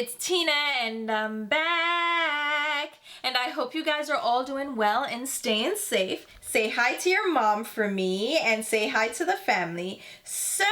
it's Tina and I'm back. And I hope you guys are all doing well and staying safe. Say hi to your mom for me and say hi to the family. So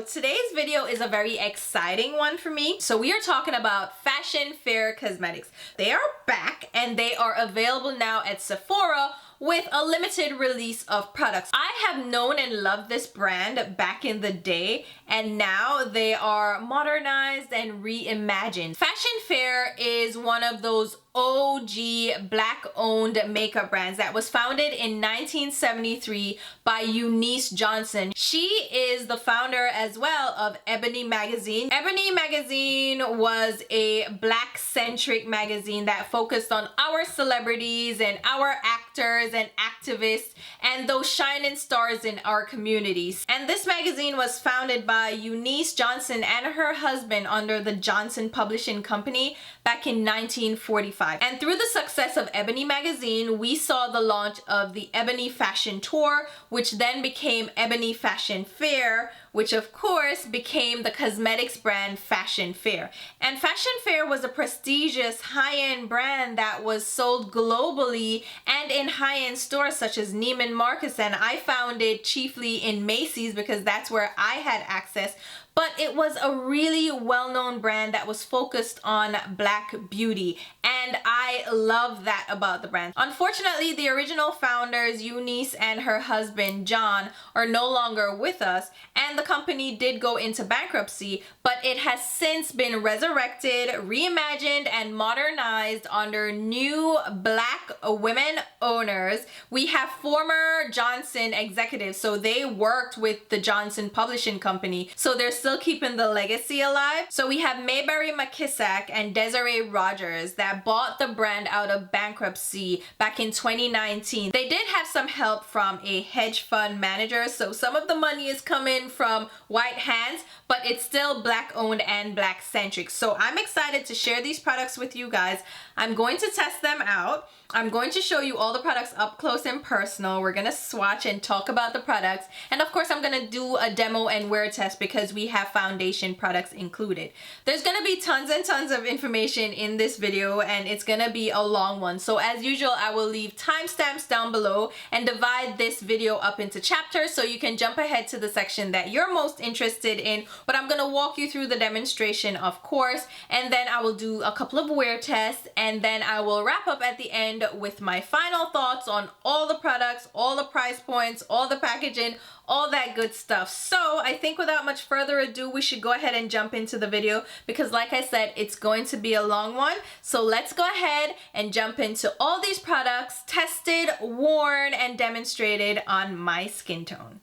today's video is a very exciting one for me. So we are talking about Fashion Fair Cosmetics. They are back and they are available now at Sephora with a limited release of products. I have known and loved this brand back in the day, and now they are modernized and reimagined. Fashion Fair is one of those OG black-owned makeup brands that was founded in 1973 by Eunice Johnson. She is the founder as well of Ebony Magazine. Ebony Magazine was a black-centric magazine that focused on our celebrities and our actors and activists and those shining stars in our communities. And this magazine was founded by Eunice Johnson and her husband under the Johnson Publishing Company back in 1945. And through the success of Ebony Magazine, we saw the launch of the Ebony Fashion Tour, which then became Ebony Fashion Fair, which of course became the cosmetics brand Fashion Fair. And Fashion Fair was a prestigious high-end brand that was sold globally and in high-end stores such as Neiman Marcus, and I found it chiefly in Macy's because that's where I had access. But it was a really well-known brand that was focused on black beauty, and I love that about the brand. Unfortunately, the original founders, Eunice and her husband John, are no longer with us, and the company did go into bankruptcy, but it has since been resurrected, reimagined, and modernized under new black women owners. We have former Johnson executives, so they worked with the Johnson Publishing Company, so they're still keeping the legacy alive. So we have Mayberry McKissack and Desiree Rogers that bought the brand out of bankruptcy back in 2019. They did have some help from a hedge fund manager, so some of the money is coming from white hands, but it's still black owned and black centric. So I'm excited to share these products with you guys. I'm going to test them out. I'm going to show you all the products up close and personal. We're gonna swatch and talk about the products, and of course I'm gonna do a demo and wear test because we have foundation products included. There's gonna be tons and tons of information in this video, and it's gonna be a long one. So as usual, I will leave timestamps down below and divide this video up into chapters so you can jump ahead to the section that you're most interested in. But I'm gonna walk you through the demonstration, of course, and then I will do a couple of wear tests, and then I will wrap up at the end with my final thoughts on all the products, all the price points, all the packaging, all that good stuff. So I think without much further ado, we should go ahead and jump into the video because like I said, it's going to be a long one. So let's go ahead and jump into all these products tested, worn, and demonstrated on my skin tone.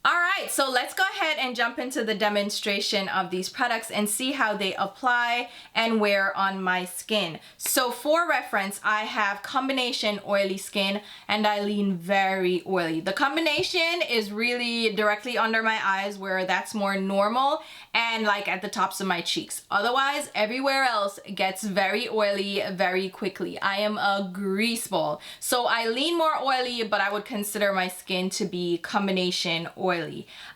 Alright, so let's go ahead and jump into the demonstration of these products and see how they apply and wear on my skin. So for reference, I have combination oily skin and I lean very oily. The combination is really directly under my eyes where that's more normal and like at the tops of my cheeks. Otherwise, everywhere else gets very oily very quickly. I am a grease ball. So I lean more oily, but I would consider my skin to be combination oily.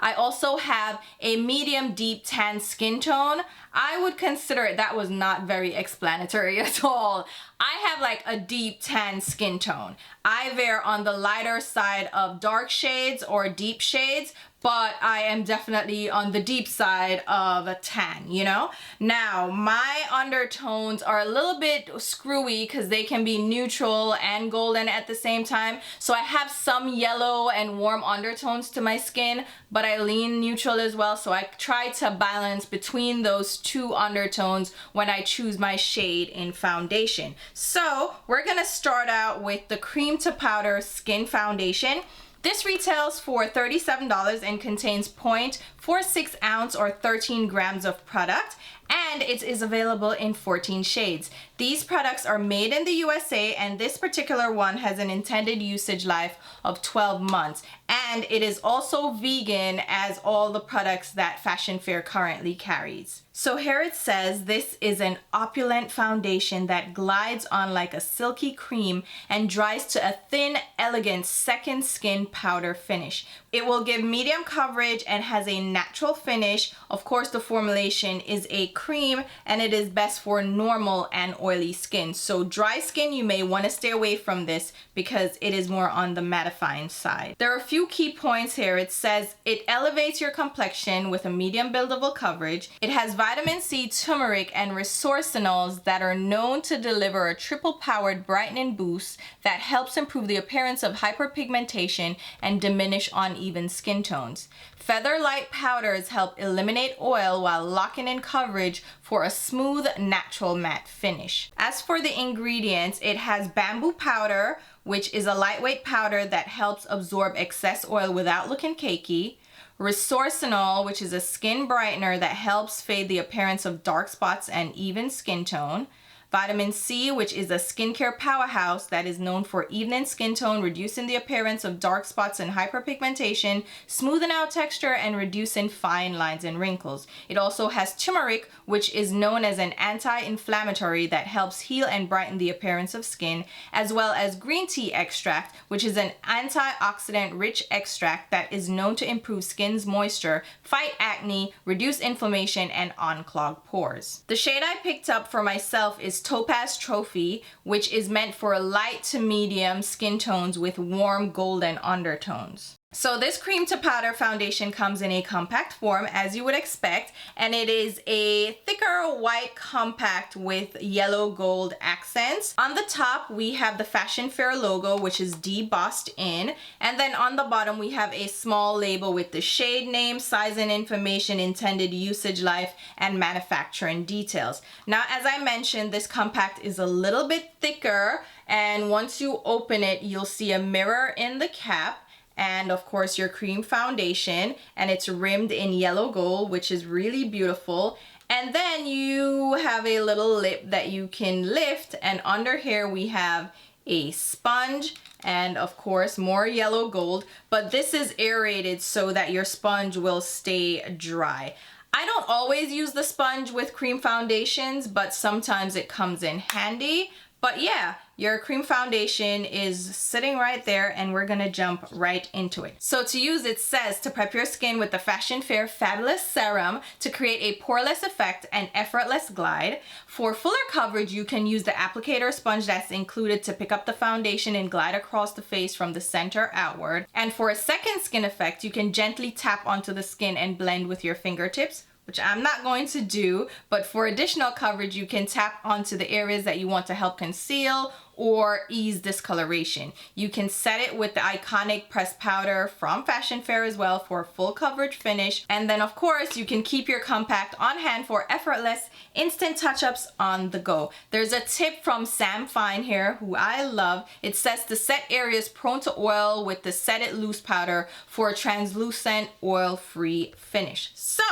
I also have a medium deep tan skin tone. I would consider it, that was not very explanatory at all. I have like a deep tan skin tone. I veer on the lighter side of dark shades or deep shades, but I am definitely on the deep side of a tan, you know? Now, my undertones are a little bit screwy because they can be neutral and golden at the same time. So I have some yellow and warm undertones to my skin, but I lean neutral as well. So I try to balance between those two undertones when I choose my shade in foundation. So we're gonna start out with the Cream to Powder Skin Foundation. This retails for $37 and contains 0.46 ounce or 13 grams of product, and it is available in 14 shades. These products are made in the USA, and this particular one has an intended usage life of 12 months. And it is also vegan, as all the products that Fashion Fair currently carries. So here it says, this is an opulent foundation that glides on like a silky cream and dries to a thin, elegant second skin powder finish. It will give medium coverage and has a natural finish. Of course, the formulation is a cream and it is best for normal and oily skin. So dry skin, you may want to stay away from this because it is more on the mattifying side. There are a few key points here. It says it elevates your complexion with a medium buildable coverage. It has vitamin C, turmeric, and resorcinols that are known to deliver a triple powered brightening boost that helps improve the appearance of hyperpigmentation and diminish uneven skin tones. Feather light powders help eliminate oil while locking in coverage for a smooth, natural matte finish. As for the ingredients, it has bamboo powder, which is a lightweight powder that helps absorb excess oil without looking cakey. Resorcinol, which is a skin brightener that helps fade the appearance of dark spots and even skin tone. Vitamin C, which is a skincare powerhouse that is known for evening skin tone, reducing the appearance of dark spots and hyperpigmentation, smoothing out texture, and reducing fine lines and wrinkles. It also has turmeric, which is known as an anti-inflammatory that helps heal and brighten the appearance of skin, as well as green tea extract, which is an antioxidant-rich extract that is known to improve skin's moisture, fight acne, reduce inflammation, and unclog pores. The shade I picked up for myself is Topaz Trophy, which is meant for light to medium skin tones with warm golden undertones. So this cream to powder foundation comes in a compact form, as you would expect, and it is a thicker white compact with yellow gold accents. On the top we have the Fashion Fair logo, which is debossed in, and then on the bottom we have a small label with the shade name, size and information, intended usage life, and manufacturing details. Now, as I mentioned, this compact is a little bit thicker, and once you open it you'll see a mirror in the cap, and of course your cream foundation, and it's rimmed in yellow gold, which is really beautiful. And then you have a little lip that you can lift, and under here we have a sponge and of course more yellow gold, but this is aerated so that your sponge will stay dry. I don't always use the sponge with cream foundations, but sometimes it comes in handy. But yeah, your cream foundation is sitting right there, and we're gonna jump right into it. So to use, it says to prep your skin with the Fashion Fair Fabulous Serum to create a poreless effect and effortless glide. For fuller coverage, you can use the applicator sponge that's included to pick up the foundation and glide across the face from the center outward. And for a second skin effect, you can gently tap onto the skin and blend with your fingertips, which I'm not going to do, but for additional coverage, you can tap onto the areas that you want to help conceal or ease discoloration. You can set it with the iconic pressed powder from Fashion Fair as well for a full coverage finish. And then of course, you can keep your compact on hand for effortless, instant touch-ups on the go. There's a tip from Sam Fine here, who I love. It says to set areas prone to oil with the Set It Loose powder for a translucent, oil-free finish. So,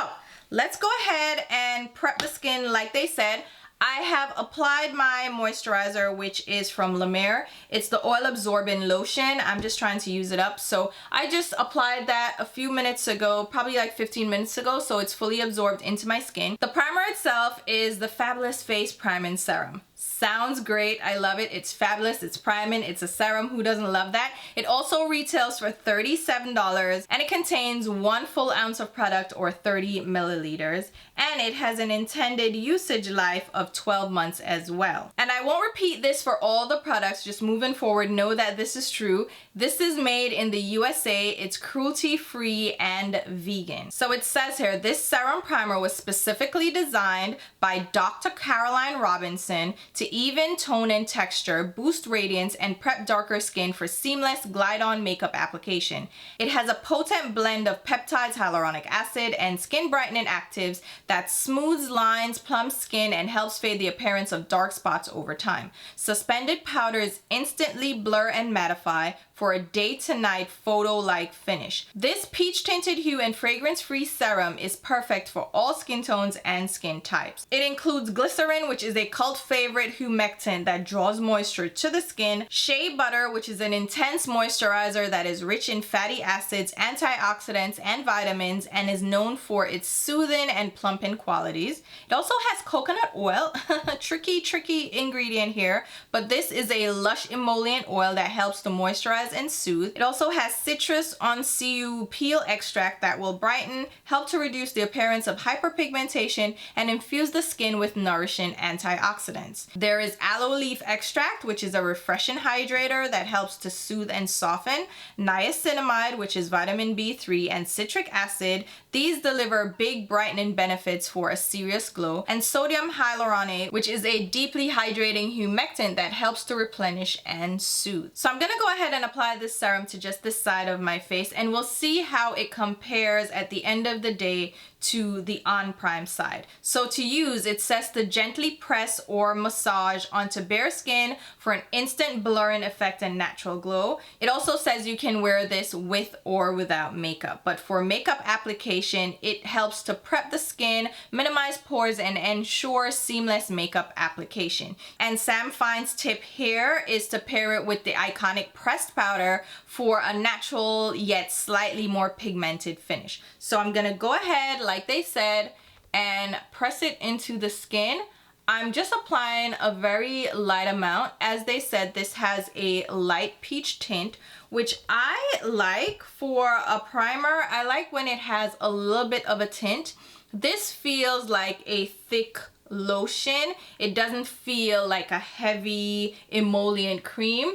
let's go ahead and prep the skin like they said. I have applied my moisturizer, which is from La Mer. It's the oil absorbing lotion. I'm just trying to use it up. So I just applied that a few minutes ago, probably like 15 minutes ago, so it's fully absorbed into my skin. The primer itself is the Fabulous Face Priming Serum. Sounds great. I love it. It's fabulous. It's priming. It's a serum. Who doesn't love that? It also retails for $37, and it contains 1 full ounce of product, or 30 milliliters, and it has an intended usage life of 12 months as well. And I won't repeat this for all the products. Just moving forward, know that this is true. This is made in the USA. It's cruelty-free and vegan. So it says here, this serum primer was specifically designed by Dr. Caroline Robinson to even tone and texture, boost radiance, and prep darker skin for seamless glide-on makeup application. It has a potent blend of peptides, hyaluronic acid, and skin brightening actives that smooths lines, plumps skin, and helps fade the appearance of dark spots over time. Suspended powders instantly blur and mattify, for a day to night photo-like finish. This peach tinted hue and fragrance-free serum is perfect for all skin tones and skin types. It includes glycerin, which is a cult favorite humectant that draws moisture to the skin, shea butter, which is an intense moisturizer that is rich in fatty acids, antioxidants, and vitamins, and is known for its soothing and plumping qualities. It also has coconut oil, tricky ingredient here, but this is a lush emollient oil that helps to moisturize and soothe. It also has citrus on CU peel extract that will brighten, help to reduce the appearance of hyperpigmentation, and infuse the skin with nourishing antioxidants. There is aloe leaf extract, which is a refreshing hydrator that helps to soothe and soften, niacinamide, which is vitamin B3, and citric acid. These deliver big brightening benefits for a serious glow, and sodium hyaluronate, which is a deeply hydrating humectant that helps to replenish and soothe. So I'm gonna go ahead and apply this serum to just this side of my face, and we'll see how it compares at the end of the day to the on prime side. So to use, it says to gently press or massage onto bare skin for an instant blurring effect and natural glow. It also says you can wear this with or without makeup, but for makeup application, it helps to prep the skin, minimize pores, and ensure seamless makeup application. And Sam Fine's tip here is to pair it with the iconic pressed powder for a natural yet slightly more pigmented finish. So I'm gonna go ahead, like they said, and press it into the skin. I'm just applying a very light amount. As they said, this has a light peach tint, which I like for a primer. I like when it has a little bit of a tint. This feels like a thick lotion. It doesn't feel like a heavy emollient cream.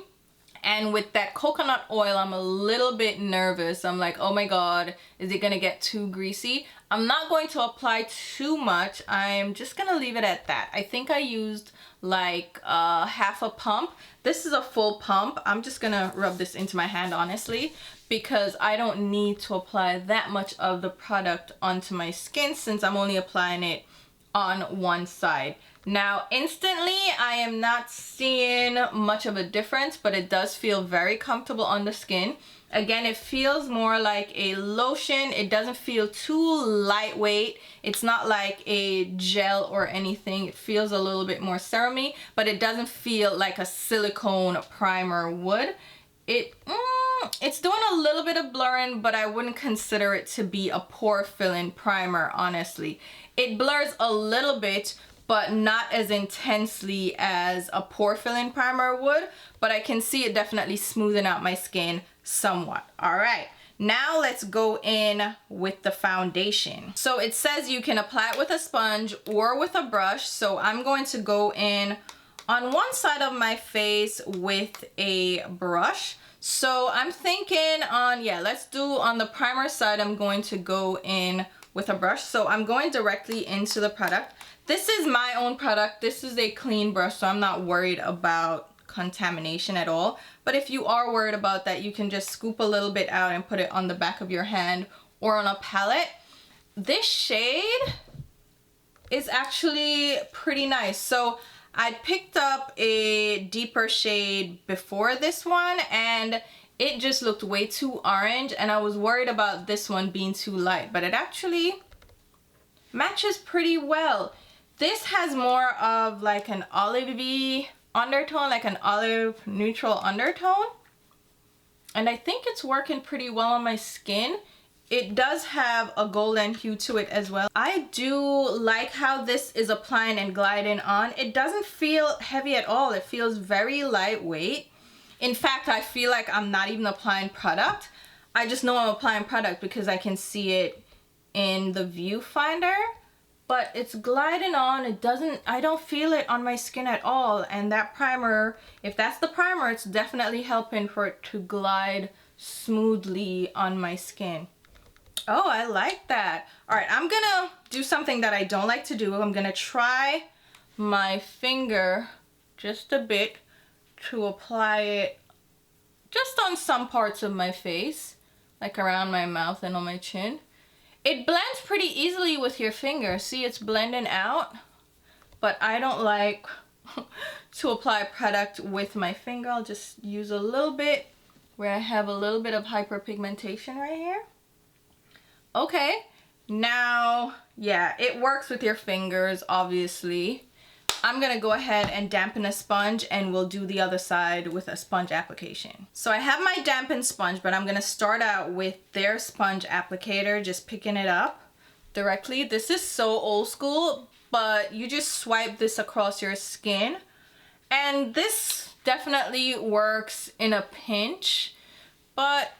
And with that coconut oil, I'm a little bit nervous. I'm like, oh my God, is it gonna get too greasy? I'm not going to apply too much. I'm just gonna leave it at that. I think I used like half a pump. This is a full pump. I'm just gonna rub this into my hand, honestly, because I don't need to apply that much of the product onto my skin since I'm only applying it on one side. Now, instantly, I am not seeing much of a difference, but it does feel very comfortable on the skin. Again, it feels more like a lotion. It doesn't feel too lightweight. It's not like a gel or anything. It feels a little bit more serum-y, but it doesn't feel like a silicone primer would. It's doing a little bit of blurring, but I wouldn't consider it to be a pore filling primer, honestly. It blurs a little bit, but not as intensely as a pore filling primer would, but I can see it definitely smoothing out my skin somewhat. All right, now let's go in with the foundation. So it says you can apply it with a sponge or with a brush. So I'm going to go in on one side of my face with a brush. So I'm thinking let's do on the primer side, I'm going to go in with a brush. So I'm going directly into the product. This is my own product. This is a clean brush, so I'm not worried about contamination at all. But if you are worried about that, you can just scoop a little bit out and put it on the back of your hand or on a palette. This shade is actually pretty nice. So I picked up a deeper shade before this one, and it just looked way too orange, and I was worried about this one being too light, but it actually matches pretty well. This has more of like an olivey undertone, like an olive neutral undertone. And I think it's working pretty well on my skin. It does have a golden hue to it as well. I do like how this is applying and gliding on. It doesn't feel heavy at all. It feels very lightweight. In fact, I feel like I'm not even applying product. I just know I'm applying product because I can see it in the viewfinder. But it's gliding on. I don't feel it on my skin at all. And that primer, if that's the primer, it's definitely helping for it to glide smoothly on my skin. Oh, I like that. All right, I'm gonna do something that I don't like to do. I'm gonna try my finger just a bit to apply it just on some parts of my face, like around my mouth and on my chin. It blends pretty easily with your finger. See, it's blending out, but I don't like to apply product with my finger. I'll just use a little bit where I have a little bit of hyperpigmentation right here. Okay, now, yeah, it works with your fingers, obviously. I'm gonna go ahead and dampen a sponge, and we'll do the other side with a sponge application. So I have my dampened sponge, but I'm gonna start out with their sponge applicator, just picking it up directly. This is so old school, but you just swipe this across your skin, and this definitely works in a pinch, but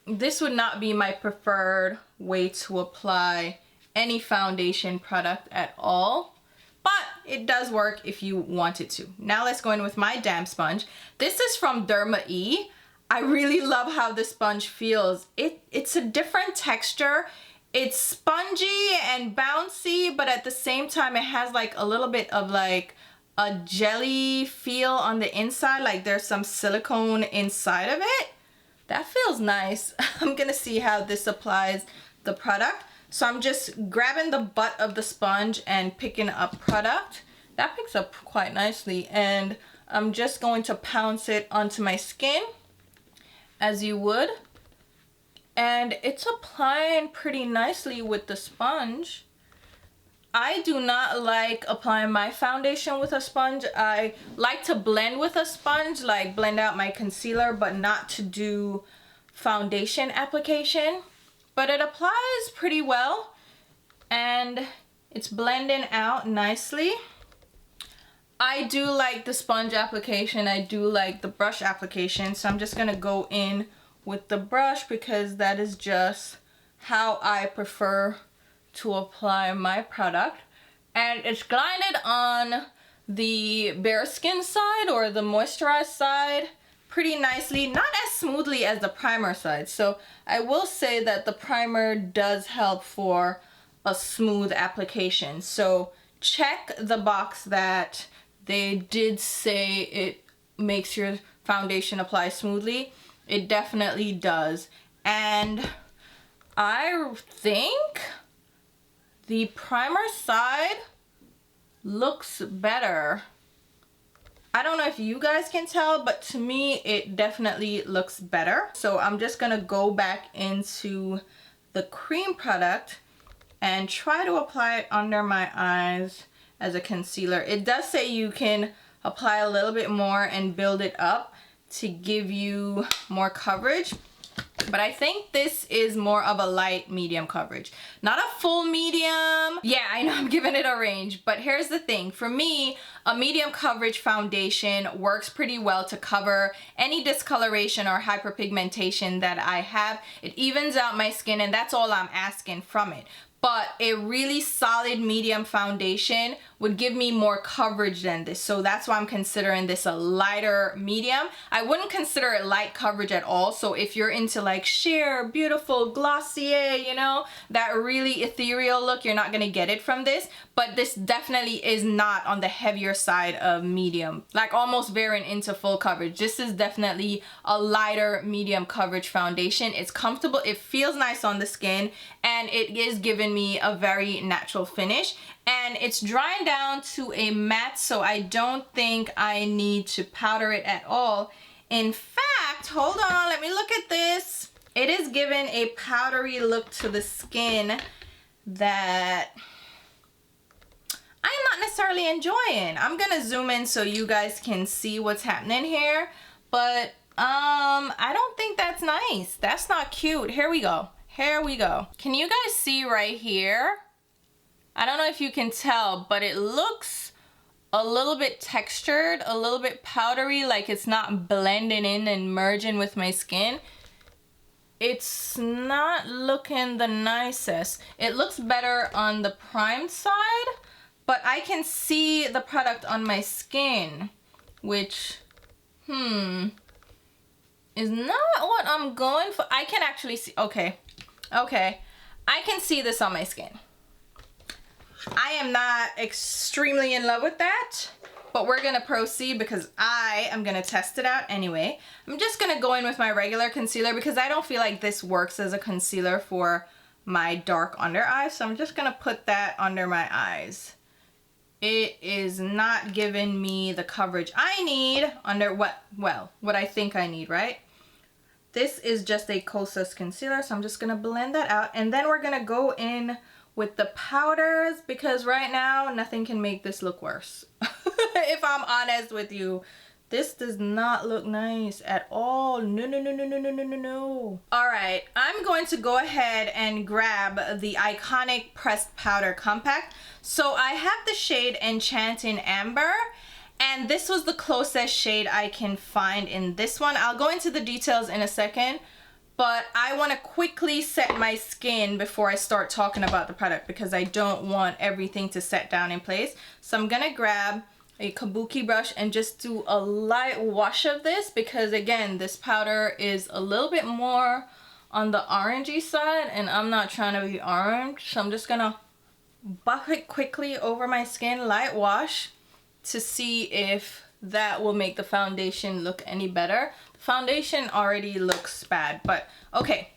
this would not be my preferred way to apply any foundation product at all, but it does work if you want it to. Now let's go in with my damp sponge. This is from E. I really love how the sponge feels. It's a different texture. It's spongy and bouncy, but at the same time it has like a little bit of like a jelly feel on the inside, like there's some silicone inside of it. That feels nice. I'm gonna see how this applies the product. So I'm just grabbing the butt of the sponge and picking up product. That picks up quite nicely, and I'm just going to pounce it onto my skin as you would. And it's applying pretty nicely with the sponge. I do not like applying my foundation with a sponge. I like to blend with a sponge, like blend out my concealer, but not to do foundation application. But it applies pretty well, and it's blending out nicely. I do like the sponge application. I do like the brush application, so I'm just gonna go in with the brush because that is just how I prefer to apply my product. And it's glided on the bare skin side or the moisturized side pretty nicely, not as smoothly as the primer side. So I will say that the primer does help for a smooth application. So check the box that they did say it makes your foundation apply smoothly. It definitely does. And I think the primer side looks better. I don't know if you guys can tell, but to me it definitely looks better. So I'm just gonna go back into the cream product and try to apply it under my eyes as a concealer. It does say you can apply a little bit more and build it up to give you more coverage. But I think this is more of a light medium coverage. Not a full medium. Yeah, I know I'm giving it a range, but here's the thing. For me, a medium coverage foundation works pretty well to cover any discoloration or hyperpigmentation that I have. It evens out my skin, and that's all I'm asking from it. But a really solid medium foundation would give me more coverage than this. So that's why I'm considering this a lighter medium. I wouldn't consider it light coverage at all. So if you're into like sheer, beautiful, Glossier, you know, that really ethereal look, you're not gonna get it from this. But this definitely is not on the heavier side of medium, like almost veering into full coverage. This is definitely a lighter medium coverage foundation. It's comfortable, it feels nice on the skin, and it is giving me a very natural finish. And it's drying down to a matte, so I don't think I need to powder it at all. In fact, hold on, let me look at this. It is giving a powdery look to the skin that I'm not necessarily enjoying. I'm gonna zoom in so you guys can see what's happening here, but I don't think that's nice. That's not cute. Here we go. Here we go. Can you guys see right here? I don't know if you can tell, but it looks a little bit textured, a little bit powdery, like it's not blending in and merging with my skin. It's not looking the nicest. It looks better on the primed side, but I can see the product on my skin, which, is not what I'm going for. I can actually see, okay, I can see this on my skin. I am not extremely in love with that, but we're gonna proceed because I am gonna test it out anyway. I'm just gonna go in with my regular concealer because I don't feel like this works as a concealer for my dark under eyes, so I'm just gonna put that under my eyes. It is not giving me the coverage I need under what I think I need, right? This is just a Kosas concealer, so I'm just gonna blend that out. And then we're gonna go in with the powders, because right now nothing can make this look worse. If I'm honest with you, this does not look nice at all. No, no, no, no, no, no, no, no, no. All right, I'm going to go ahead and grab the Iconic Pressed Powder Compact. So I have the shade Enchanting Amber, and this was the closest shade I can find in this one. I'll go into the details in a second, but I want to quickly set my skin before I start talking about the product, because I don't want everything to set down in place. So I'm gonna grab a kabuki brush and just do a light wash of this, because again, this powder is a little bit more on the orangey side and I'm not trying to be orange. So I'm just gonna buff it quickly over my skin, light wash, to see if that will make the foundation look any better. The foundation already looks bad, but okay.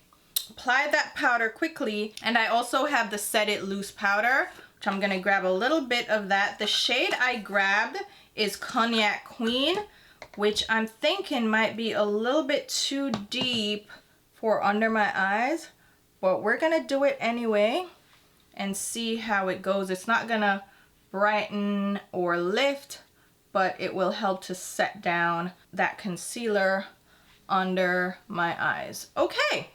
Apply that powder quickly, and I also have the Set It Loose powder, which I'm gonna grab a little bit of that. The shade I grabbed is Cognac Queen, which I'm thinking might be a little bit too deep for under my eyes, but we're gonna do it anyway and see how it goes. It's not gonna brighten or lift, but it will help to set down that concealer under my eyes. Okay.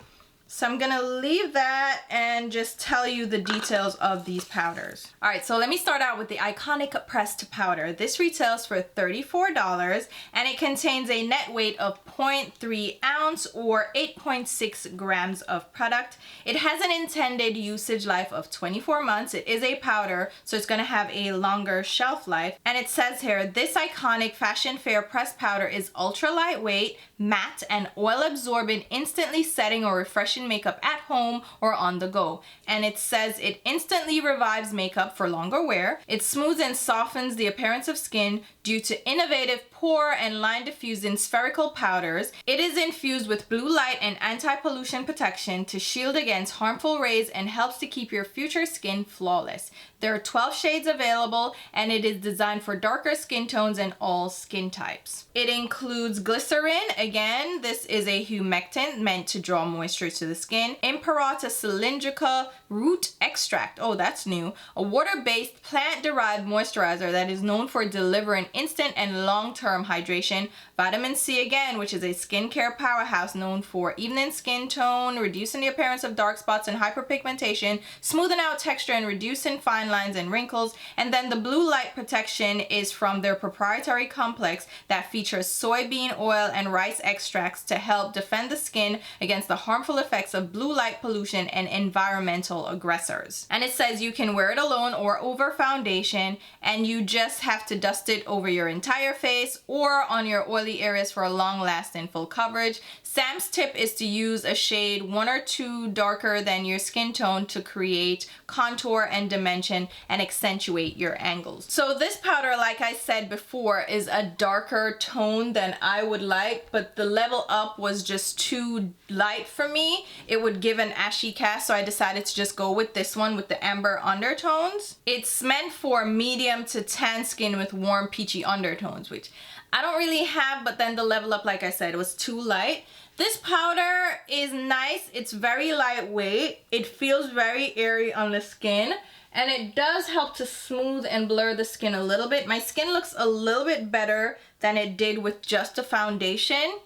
So I'm gonna leave that and just tell you the details of these powders. All right, so let me start out with the Iconic Pressed Powder. This retails for $34 and it contains a net weight of 0.3 ounce or 8.6 grams of product. It has an intended usage life of 24 months. It is a powder, so it's gonna have a longer shelf life. And it says here, this iconic Fashion Fair pressed powder is ultra lightweight, matte, and oil absorbent, instantly setting or refreshing makeup at home or on the go. And it says it instantly revives makeup for longer wear. It smooths and softens the appearance of skin due to innovative pore and line diffusing spherical powders. It is infused with blue light and anti-pollution protection to shield against harmful rays and helps to keep your future skin flawless. There are 12 shades available and it is designed for darker skin tones and all skin types. It includes glycerin. Again, this is a humectant meant to draw moisture to the skin. Imperata cylindrica root extract. Oh, that's new. A water-based plant-derived moisturizer that is known for delivering instant and long-term hydration. Vitamin C again, which is a skincare powerhouse known for evening skin tone, reducing the appearance of dark spots and hyperpigmentation, smoothing out texture and reducing fine lines and wrinkles. And then the blue light protection is from their proprietary complex that features soybean oil and rice extracts to help defend the skin against the harmful effects of blue light pollution and environmental aggressors. And it says you can wear it alone or over foundation, and you just have to dust it over your entire face or on your oily areas for a long-lasting full coverage. Sam's tip is to use a shade 1 or 2 darker than your skin tone to create contour and dimension and accentuate your angles. So this powder, like I said before, is a darker tone than I would like, but the level up was just too light for me. It would give an ashy cast, so I decided to just go with this one with the amber undertones. It's meant for medium to tan skin with warm peachy undertones, which I don't really have, but then the level up, like I said, was too light. This powder is nice. It's very lightweight. It feels very airy on the skin, and it does help to smooth and blur the skin a little bit. My skin looks a little bit better than it did with just a foundation,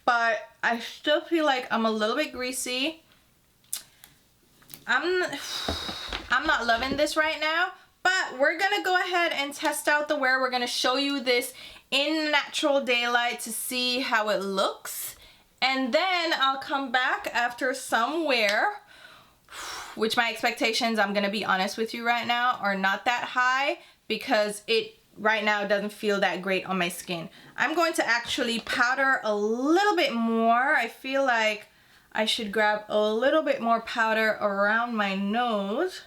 but I still feel like I'm a little bit greasy. I'm not loving this right now, but we're gonna go ahead and test out the wear. We're gonna show you this in natural daylight to see how it looks, and then I'll come back after some wear, which my expectations, I'm gonna be honest with you right now, are not that high, because it right now doesn't feel that great on my skin. I'm going to actually powder a little bit more. I feel like I should grab a little bit more powder around my nose,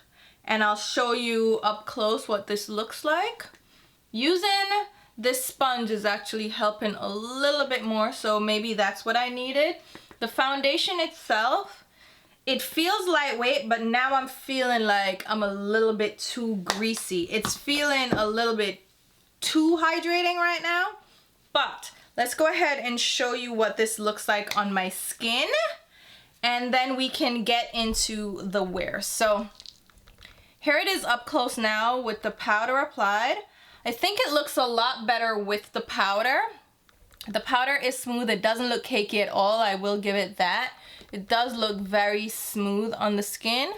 and I'll show you up close what this looks like. Using this sponge is actually helping a little bit more, so maybe that's what I needed. The foundation itself, it feels lightweight, but now I'm feeling like I'm a little bit too greasy. It's feeling a little bit too hydrating right now, but let's go ahead and show you what this looks like on my skin, and then we can get into the wear. So here it is up close now with the powder applied. I think it looks a lot better with the powder. The powder is smooth. It doesn't look cakey at all. I will give it that. It does look very smooth on the skin.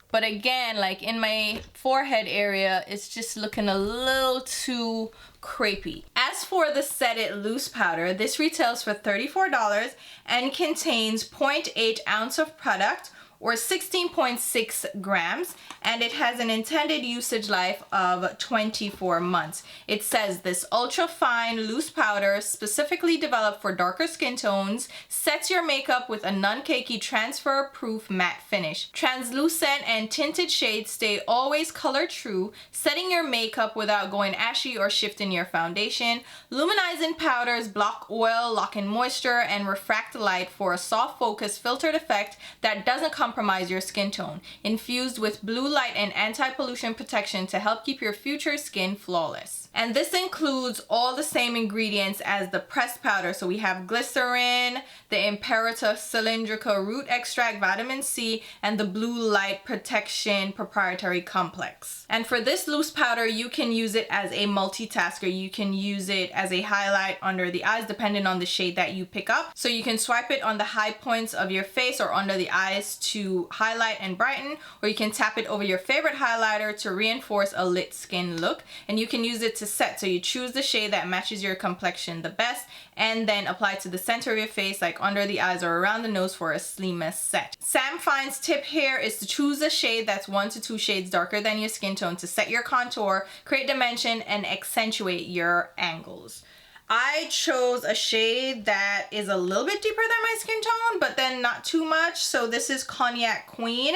But again, like in my forehead area, it's just looking a little too crepey. As for the Set It Loose powder, this retails for $34 and contains 0.8 ounce of product, or 16.6 grams, and it has an intended usage life of 24 months. It says this ultra fine loose powder specifically developed for darker skin tones sets your makeup with a non-cakey transfer proof matte finish. Translucent and tinted shades stay always color true, setting your makeup without going ashy or shifting your foundation. Luminizing powders block oil, lock in moisture, and refract light for a soft focus filtered effect that doesn't compromise your skin tone. Infused with blue light and anti-pollution protection to help keep your future skin flawless. And this includes all the same ingredients as the pressed powder. So we have glycerin, the Imperator cylindrica root extract, vitamin C, and the blue light protection proprietary complex. And for this loose powder, you can use it as a multitasker. You can use it as a highlight under the eyes, depending on the shade that you pick up. So you can swipe it on the high points of your face or under the eyes to highlight and brighten, or you can tap it over your favorite highlighter to reinforce a lit skin look. And you can use it to set, so you choose the shade that matches your complexion the best and then apply to the center of your face, like under the eyes or around the nose, for a seamless set. Sam Fine's tip here is to choose a shade that's 1 to 2 shades darker than your skin tone to set your contour, create dimension, and accentuate your angles. I chose a shade that is a little bit deeper than my skin tone, but then not too much. So this is Cognac Queen,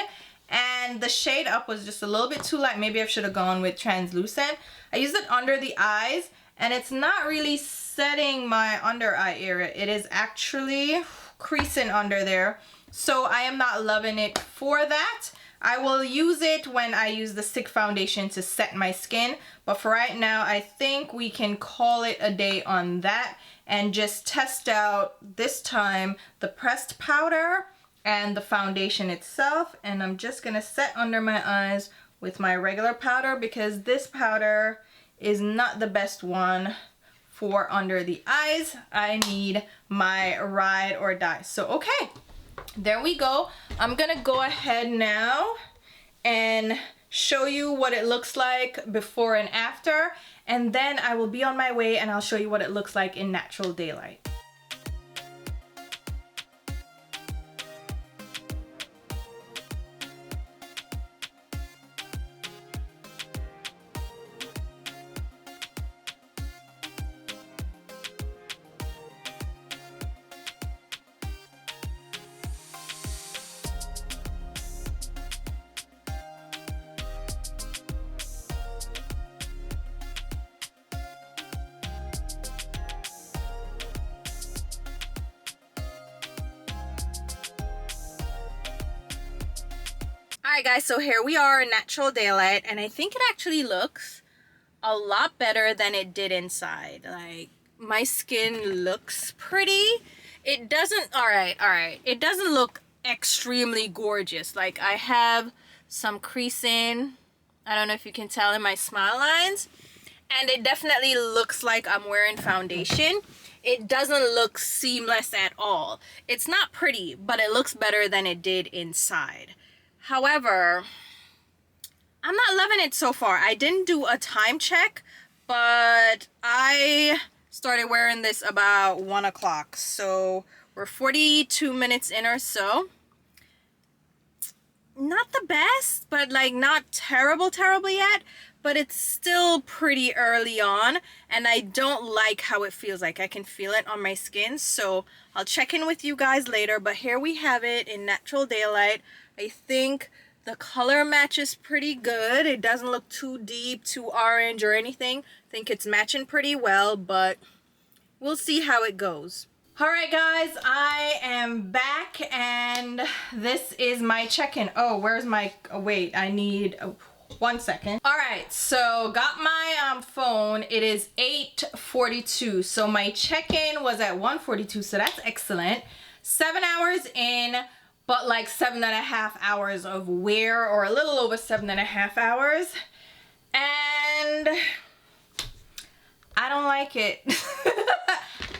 and the shade up was just a little bit too light. Maybe I should have gone with translucent. I used it under the eyes, and it's not really setting my under eye area. It is actually creasing under there. So I am not loving it for that. I will use it when I use the stick foundation to set my skin, but for right now, I think we can call it a day on that and just test out this time the pressed powder and the foundation itself. And I'm just gonna set under my eyes with my regular powder because this powder is not the best one for under the eyes. I need my ride or die. So okay, there we go. I'm gonna go ahead now and show you what it looks like before and after, and then I will be on my way and I'll show you what it looks like in natural daylight. Alright guys, so here we are in natural daylight, and I think it actually looks a lot better than it did inside. Like, my skin looks pretty. It doesn't, alright, it doesn't look extremely gorgeous. Like, I have some creasing, I don't know if you can tell, in my smile lines, and it definitely looks like I'm wearing foundation. It doesn't look seamless at all. It's not pretty, but it looks better than it did inside. However, I'm not loving it so far. I didn't do a time check, but I started wearing this about 1 o'clock. So we're 42 minutes in or so. Not the best, but like not terrible yet. But it's still pretty early on, and I don't like how it feels. Like I can feel it on my skin. So I'll check in with you guys later. But here we have it in natural daylight. I think the color matches pretty good. It doesn't look too deep, too orange or anything. I think it's matching pretty well, but we'll see how it goes. Alright guys, I am back and this is my check-in. Oh, where's my, oh wait, I need, oh, 1 second. All right, so got my phone. It is 8:42. So my check-in was at 1:42, so that's excellent. 7 hours in, but like 7.5 hours of wear, or a little over 7.5 hours. And I don't like it.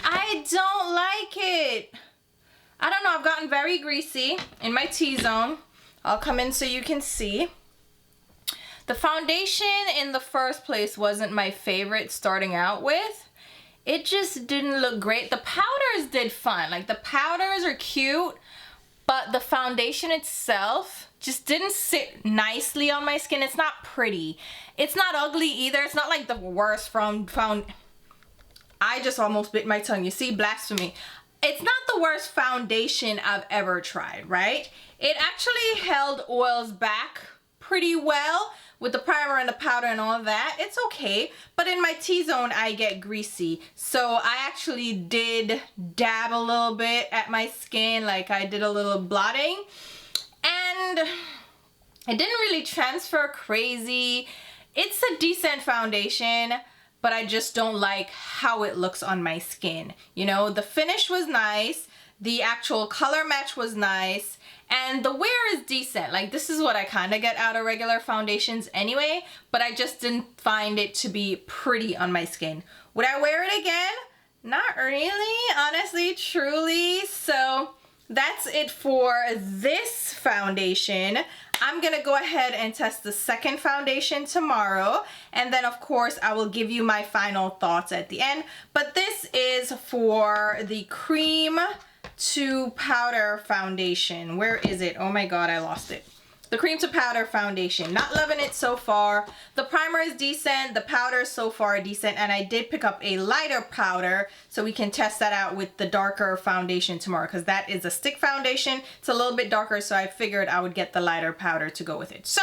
I don't like it. I don't know, I've gotten very greasy in my T-zone. I'll come in so you can see. The foundation in the first place wasn't my favorite starting out with. It just didn't look great. The powders did fine. Like the powders are cute, but the foundation itself just didn't sit nicely on my skin. It's not pretty. It's not ugly either. It's not like the worst I just almost bit my tongue. You see, blasphemy. It's not the worst foundation I've ever tried, right? It actually held oils back pretty well with the primer and the powder and all of that. It's okay, but in my T-zone, I get greasy. So I actually did dab a little bit at my skin, like I did a little blotting, and it didn't really transfer crazy. It's a decent foundation, but I just don't like how it looks on my skin. You know, the finish was nice, the actual color match was nice, and the wear is decent. Like this is what I kind of get out of regular foundations anyway, but I just didn't find it to be pretty on my skin. Would I wear it again? Not really, honestly, truly. So that's it for this foundation. I'm gonna go ahead and test the second foundation tomorrow, and then of course I will give you my final thoughts at the end. But this is for the cream to powder foundation. Where is it? Oh my god, I lost it. The cream to powder foundation. Not loving it so far. The primer is decent, the powder so far decent, and I did pick up a lighter powder so we can test that out with the darker foundation tomorrow, because that is a stick foundation. It's a little bit darker, so I figured I would get the lighter powder to go with it. So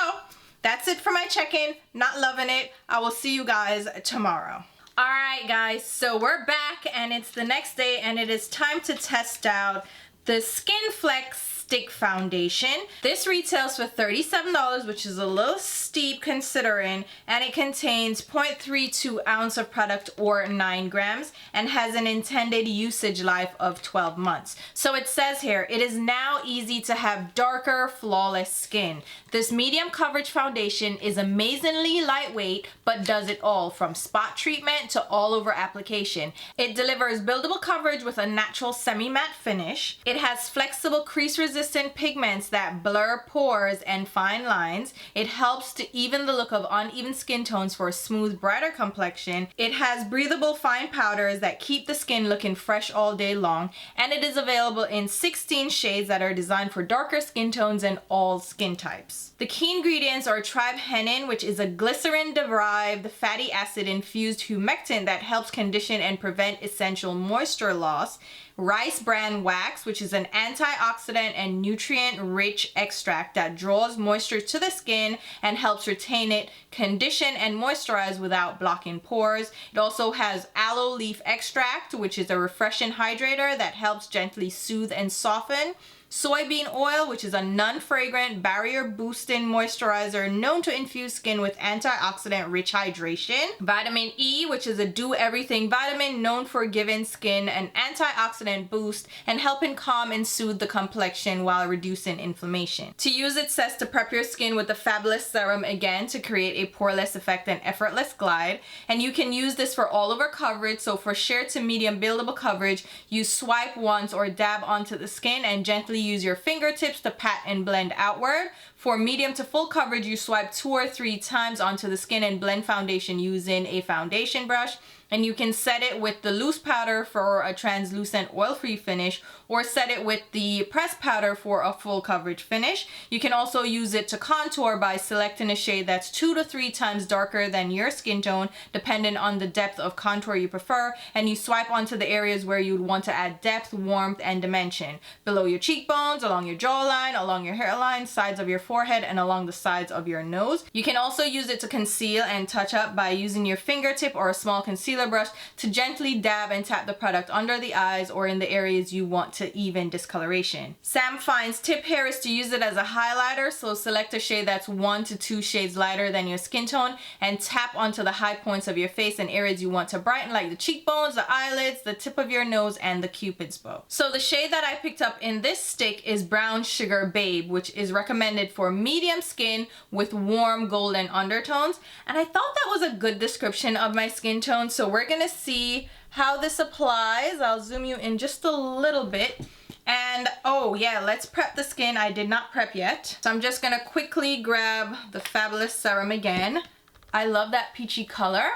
that's it for my check-in. Not loving it. I will see you guys tomorrow. All right guys, so we're back and it's the next day, and it is time to test out the SkinFlex stick foundation. This retails for $37, which is a little steep considering, and it contains 0.32 ounce of product, or 9 grams, and has an intended usage life of 12 months. So it says here, it is now easy to have darker, flawless skin. This medium coverage foundation is amazingly lightweight, but does it all, from spot treatment to all over application. It delivers buildable coverage with a natural semi-matte finish. It has flexible crease resistant pigments that blur pores and fine lines. It helps to even the look of uneven skin tones for a smooth, brighter complexion. It has breathable fine powders that keep the skin looking fresh all day long, and it is available in 16 shades that are designed for darker skin tones and all skin types. The key ingredients are tribhenin, which is a glycerin-derived fatty acid-infused humectant that helps condition and prevent essential moisture loss. Rice bran wax, which is an antioxidant and nutrient-rich extract that draws moisture to the skin and helps retain it, condition, and moisturize without blocking pores. It also has aloe leaf extract, which is a refreshing hydrator that helps gently soothe and soften. Soybean oil, which is a non-fragrant, barrier-boosting moisturizer known to infuse skin with antioxidant-rich hydration. Vitamin E, which is a do-everything vitamin known for giving skin an antioxidant boost and helping calm and soothe the complexion while reducing inflammation. To use it says to prep your skin with the fabulous serum again to create a poreless effect and effortless glide. And you can use this for all over coverage. So for sheer to medium buildable coverage, you swipe once or dab onto the skin and gently use your fingertips to pat and blend outward. For medium to full coverage, you swipe 2 or 3 times onto the skin and blend foundation using a foundation brush. And you can set it with the loose powder for a translucent oil-free finish, or set it with the pressed powder for a full coverage finish. You can also use it to contour by selecting a shade that's 2 to 3 times darker than your skin tone, depending on the depth of contour you prefer, and you swipe onto the areas where you'd want to add depth, warmth, and dimension. Below your cheekbones, along your jawline, along your hairline, sides of your forehead, and along the sides of your nose. You can also use it to conceal and touch up by using your fingertip or a small concealer concealer brush to gently dab and tap the product under the eyes or in the areas you want to even discoloration. Sam Fine's tip here is to use it as a highlighter, so select a shade that's 1 to 2 shades lighter than your skin tone and tap onto the high points of your face and areas you want to brighten, like the cheekbones, the eyelids, the tip of your nose, and the cupid's bow. So the shade that I picked up in this stick is Brown Sugar Babe, which is recommended for medium skin with warm golden undertones, and I thought that was a good description of my skin tone. So we're gonna see how this applies. I'll zoom you in just a little bit. And oh yeah, let's prep the skin. I did not prep yet. So I'm just gonna quickly grab the Fabulous Serum again. I love that peachy color.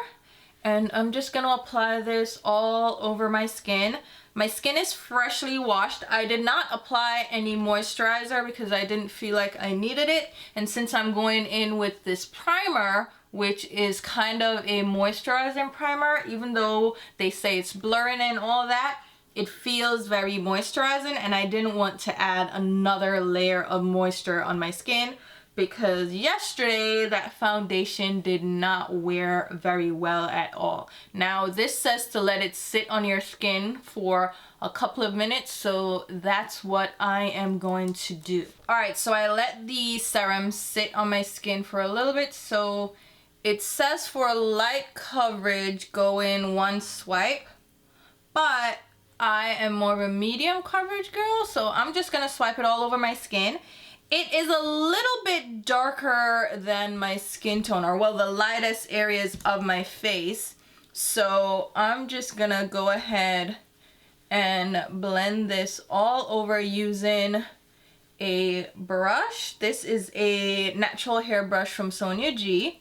And I'm just gonna apply this all over my skin. My skin is freshly washed. I did not apply any moisturizer because I didn't feel like I needed it. And since I'm going in with this primer, which is kind of a moisturizing primer, even though they say it's blurring and all that, it feels very moisturizing, and I didn't want to add another layer of moisture on my skin because yesterday that foundation did not wear very well at all. Now this says to let it sit on your skin for a couple of minutes, so that's what I am going to do. Alright, so I let the serum sit on my skin for a little bit. So it says for light coverage go in 1 swipe, but I am more of a medium coverage girl, so I'm just gonna swipe it all over my skin. It is a little bit darker than my skin tone, or well, the lightest areas of my face. So I'm just gonna go ahead and blend this all over using a brush. This is a natural hair brush from Sonia G.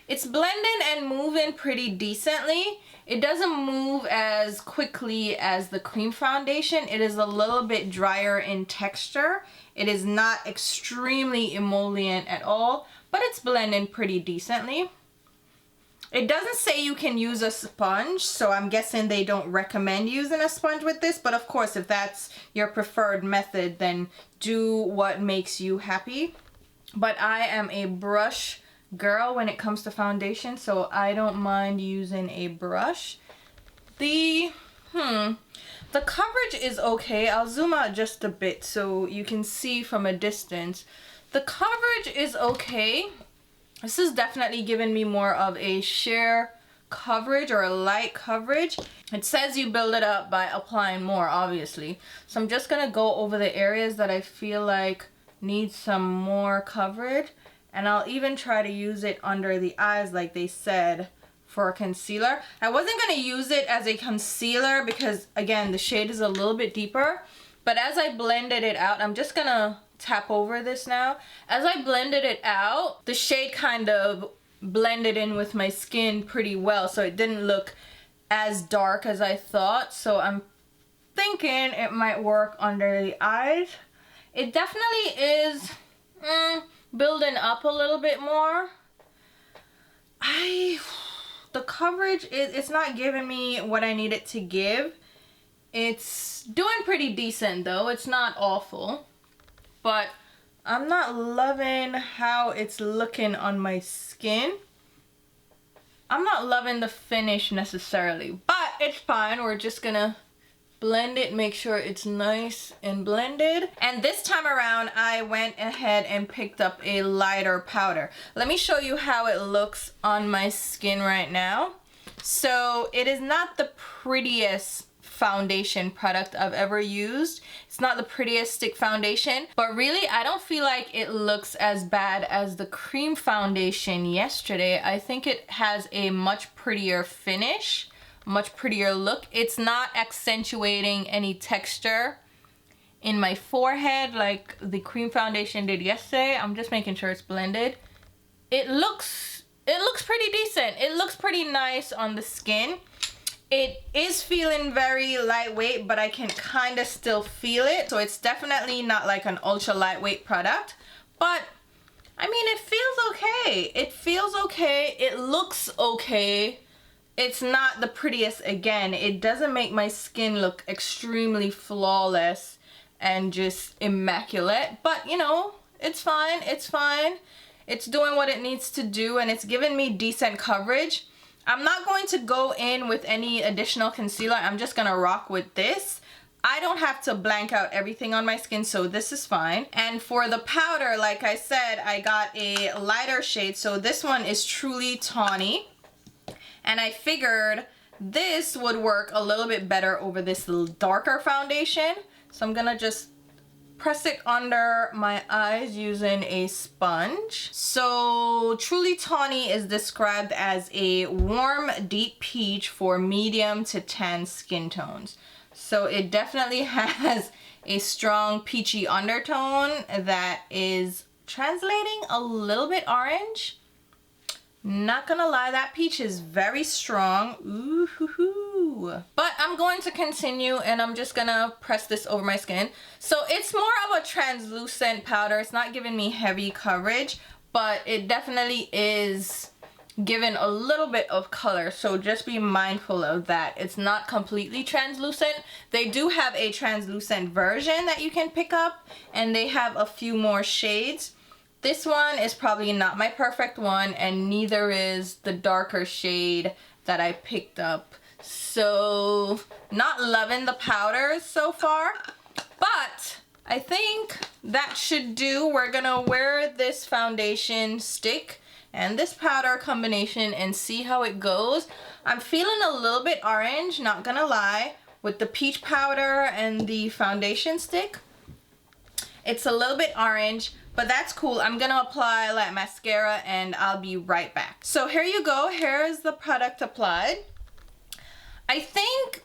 It's blending and moving pretty decently. It doesn't move as quickly as the cream foundation. It is a little bit drier in texture. It is not extremely emollient at all, but it's blending pretty decently. It doesn't say you can use a sponge, so I'm guessing they don't recommend using a sponge with this, but of course, if that's your preferred method, then do what makes you happy. But I am a brush girl when it comes to foundation, so I don't mind using a brush. The coverage is okay. I'll zoom out just a bit so you can see from a distance. The coverage is okay. This is definitely giving me more of a sheer coverage or a light coverage. It says you build it up by applying more, obviously. So I'm just gonna go over the areas that I feel like need some more coverage. And I'll even try to use it under the eyes like they said for concealer. I wasn't going to use it as a concealer because, again, the shade is a little bit deeper. But as I blended it out, I'm just going to tap over this now. As I blended it out, the shade kind of blended in with my skin pretty well. So it didn't look as dark as I thought. So I'm thinking it might work under the eyes. It definitely is building up a little bit more. The coverage it's not giving me what I need it to give. It's doing pretty decent though. It's not awful, but I'm not loving how it's looking on my skin. I'm not loving the finish necessarily, but it's fine. We're just gonna blend it, make sure it's nice and blended. And this time around, I went ahead and picked up a lighter powder. Let me show you how it looks on my skin right now. So it is not the prettiest foundation product I've ever used. It's not the prettiest stick foundation, but really I don't feel like it looks as bad as the cream foundation yesterday. I think it has a much prettier finish, much prettier look. It's not accentuating any texture in my forehead like the cream foundation did yesterday. I'm just making sure it's blended. It looks pretty decent. It looks pretty nice on the skin. It is feeling very lightweight, but I can kind of still feel it. So it's definitely not like an ultra lightweight product, but I mean, it feels okay. It feels okay. It looks okay. It's not the prettiest. Again, it doesn't make my skin look extremely flawless and just immaculate, but you know, it's fine. It's fine. It's doing what it needs to do, and it's giving me decent coverage. I'm not going to go in with any additional concealer. I'm just gonna rock with this. I don't have to blank out everything on my skin, so this is fine. And for the powder, like I said, I got a lighter shade. So this one is Truly Tawny. And I figured this would work a little bit better over this darker foundation. So I'm gonna just press it under my eyes using a sponge. So Truly Tawny is described as a warm, deep peach for medium to tan skin tones. So it definitely has a strong peachy undertone that is translating a little bit orange. Not gonna lie, that peach is very strong. Ooh hoo hoo. But I'm going to continue and I'm just gonna press this over my skin. So it's more of a translucent powder. It's not giving me heavy coverage, but it definitely is giving a little bit of color. So just be mindful of that. It's not completely translucent. They do have a translucent version that you can pick up, and they have a few more shades. This one is probably not my perfect one, and neither is the darker shade that I picked up. So not loving the powders so far, but I think that should do. We're gonna wear this foundation stick and this powder combination and see how it goes. I'm feeling a little bit orange, not gonna lie, with the peach powder and the foundation stick. It's a little bit orange, but that's cool. I'm gonna apply like mascara and I'll be right back. So here you go. Here is the product applied. I think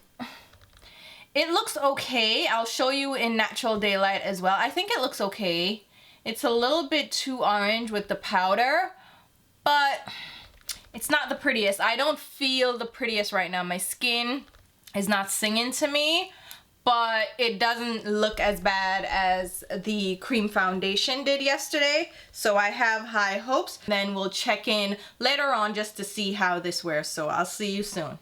it looks okay. I'll show you in natural daylight as well. I think it looks okay. It's a little bit too orange with the powder, but it's not the prettiest. I don't feel the prettiest right now. My skin is not singing to me, but it doesn't look as bad as the cream foundation did yesterday. So I have high hopes. Then we'll check in later on just to see how this wears. So I'll see you soon.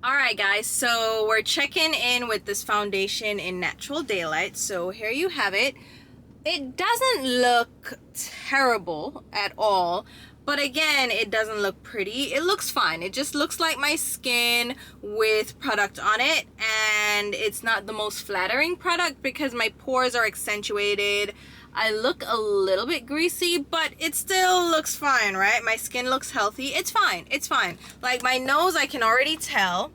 Alright guys, so we're checking in with this foundation in natural daylight. So here you have it. It doesn't look terrible at all, but again, it doesn't look pretty. It looks fine. It just looks like my skin with product on it, and it's not the most flattering product because my pores are accentuated. I look a little bit greasy, but it still looks fine, right? My skin looks healthy. It's fine. It's fine. Like my nose, I can already tell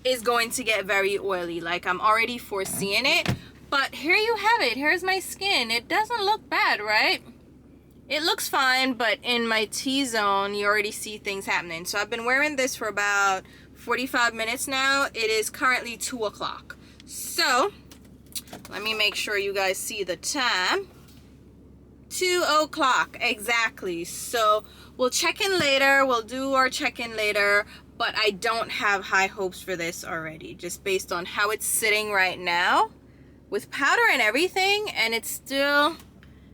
is going to get very oily. Like I'm already foreseeing it. But here you have it. Here's my skin. It doesn't look bad, right? It looks fine, but in my T-zone, you already see things happening. So I've been wearing this for about 45 minutes now. It is currently 2 o'clock. So let me make sure you guys see the time. 2 o'clock exactly. So we'll check in later. We'll do our check-in later, but I don't have high hopes for this already, just based on how it's sitting right now with powder and everything, and it's still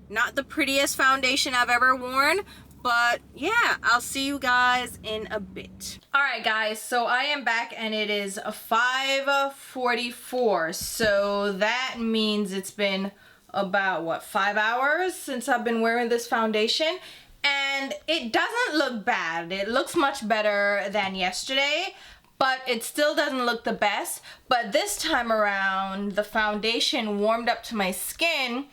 not the prettiest foundation I've ever worn. But yeah, I'll see you guys in a bit. All right guys, so I am back and it is 5:44. So that means it's been about what, 5 hours since I've been wearing this foundation, and it doesn't look bad. It looks much better than yesterday, but it still doesn't look the best. But this time around, the foundation warmed up to my skin,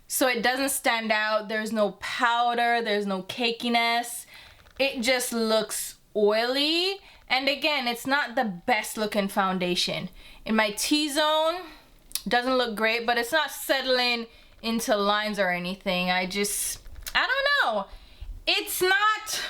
so it doesn't stand out. There's no powder, there's no cakiness. It just looks oily, and again, it's not the best looking foundation. In my T-zone, doesn't look great, but it's not settling into lines or anything. I don't know. It's not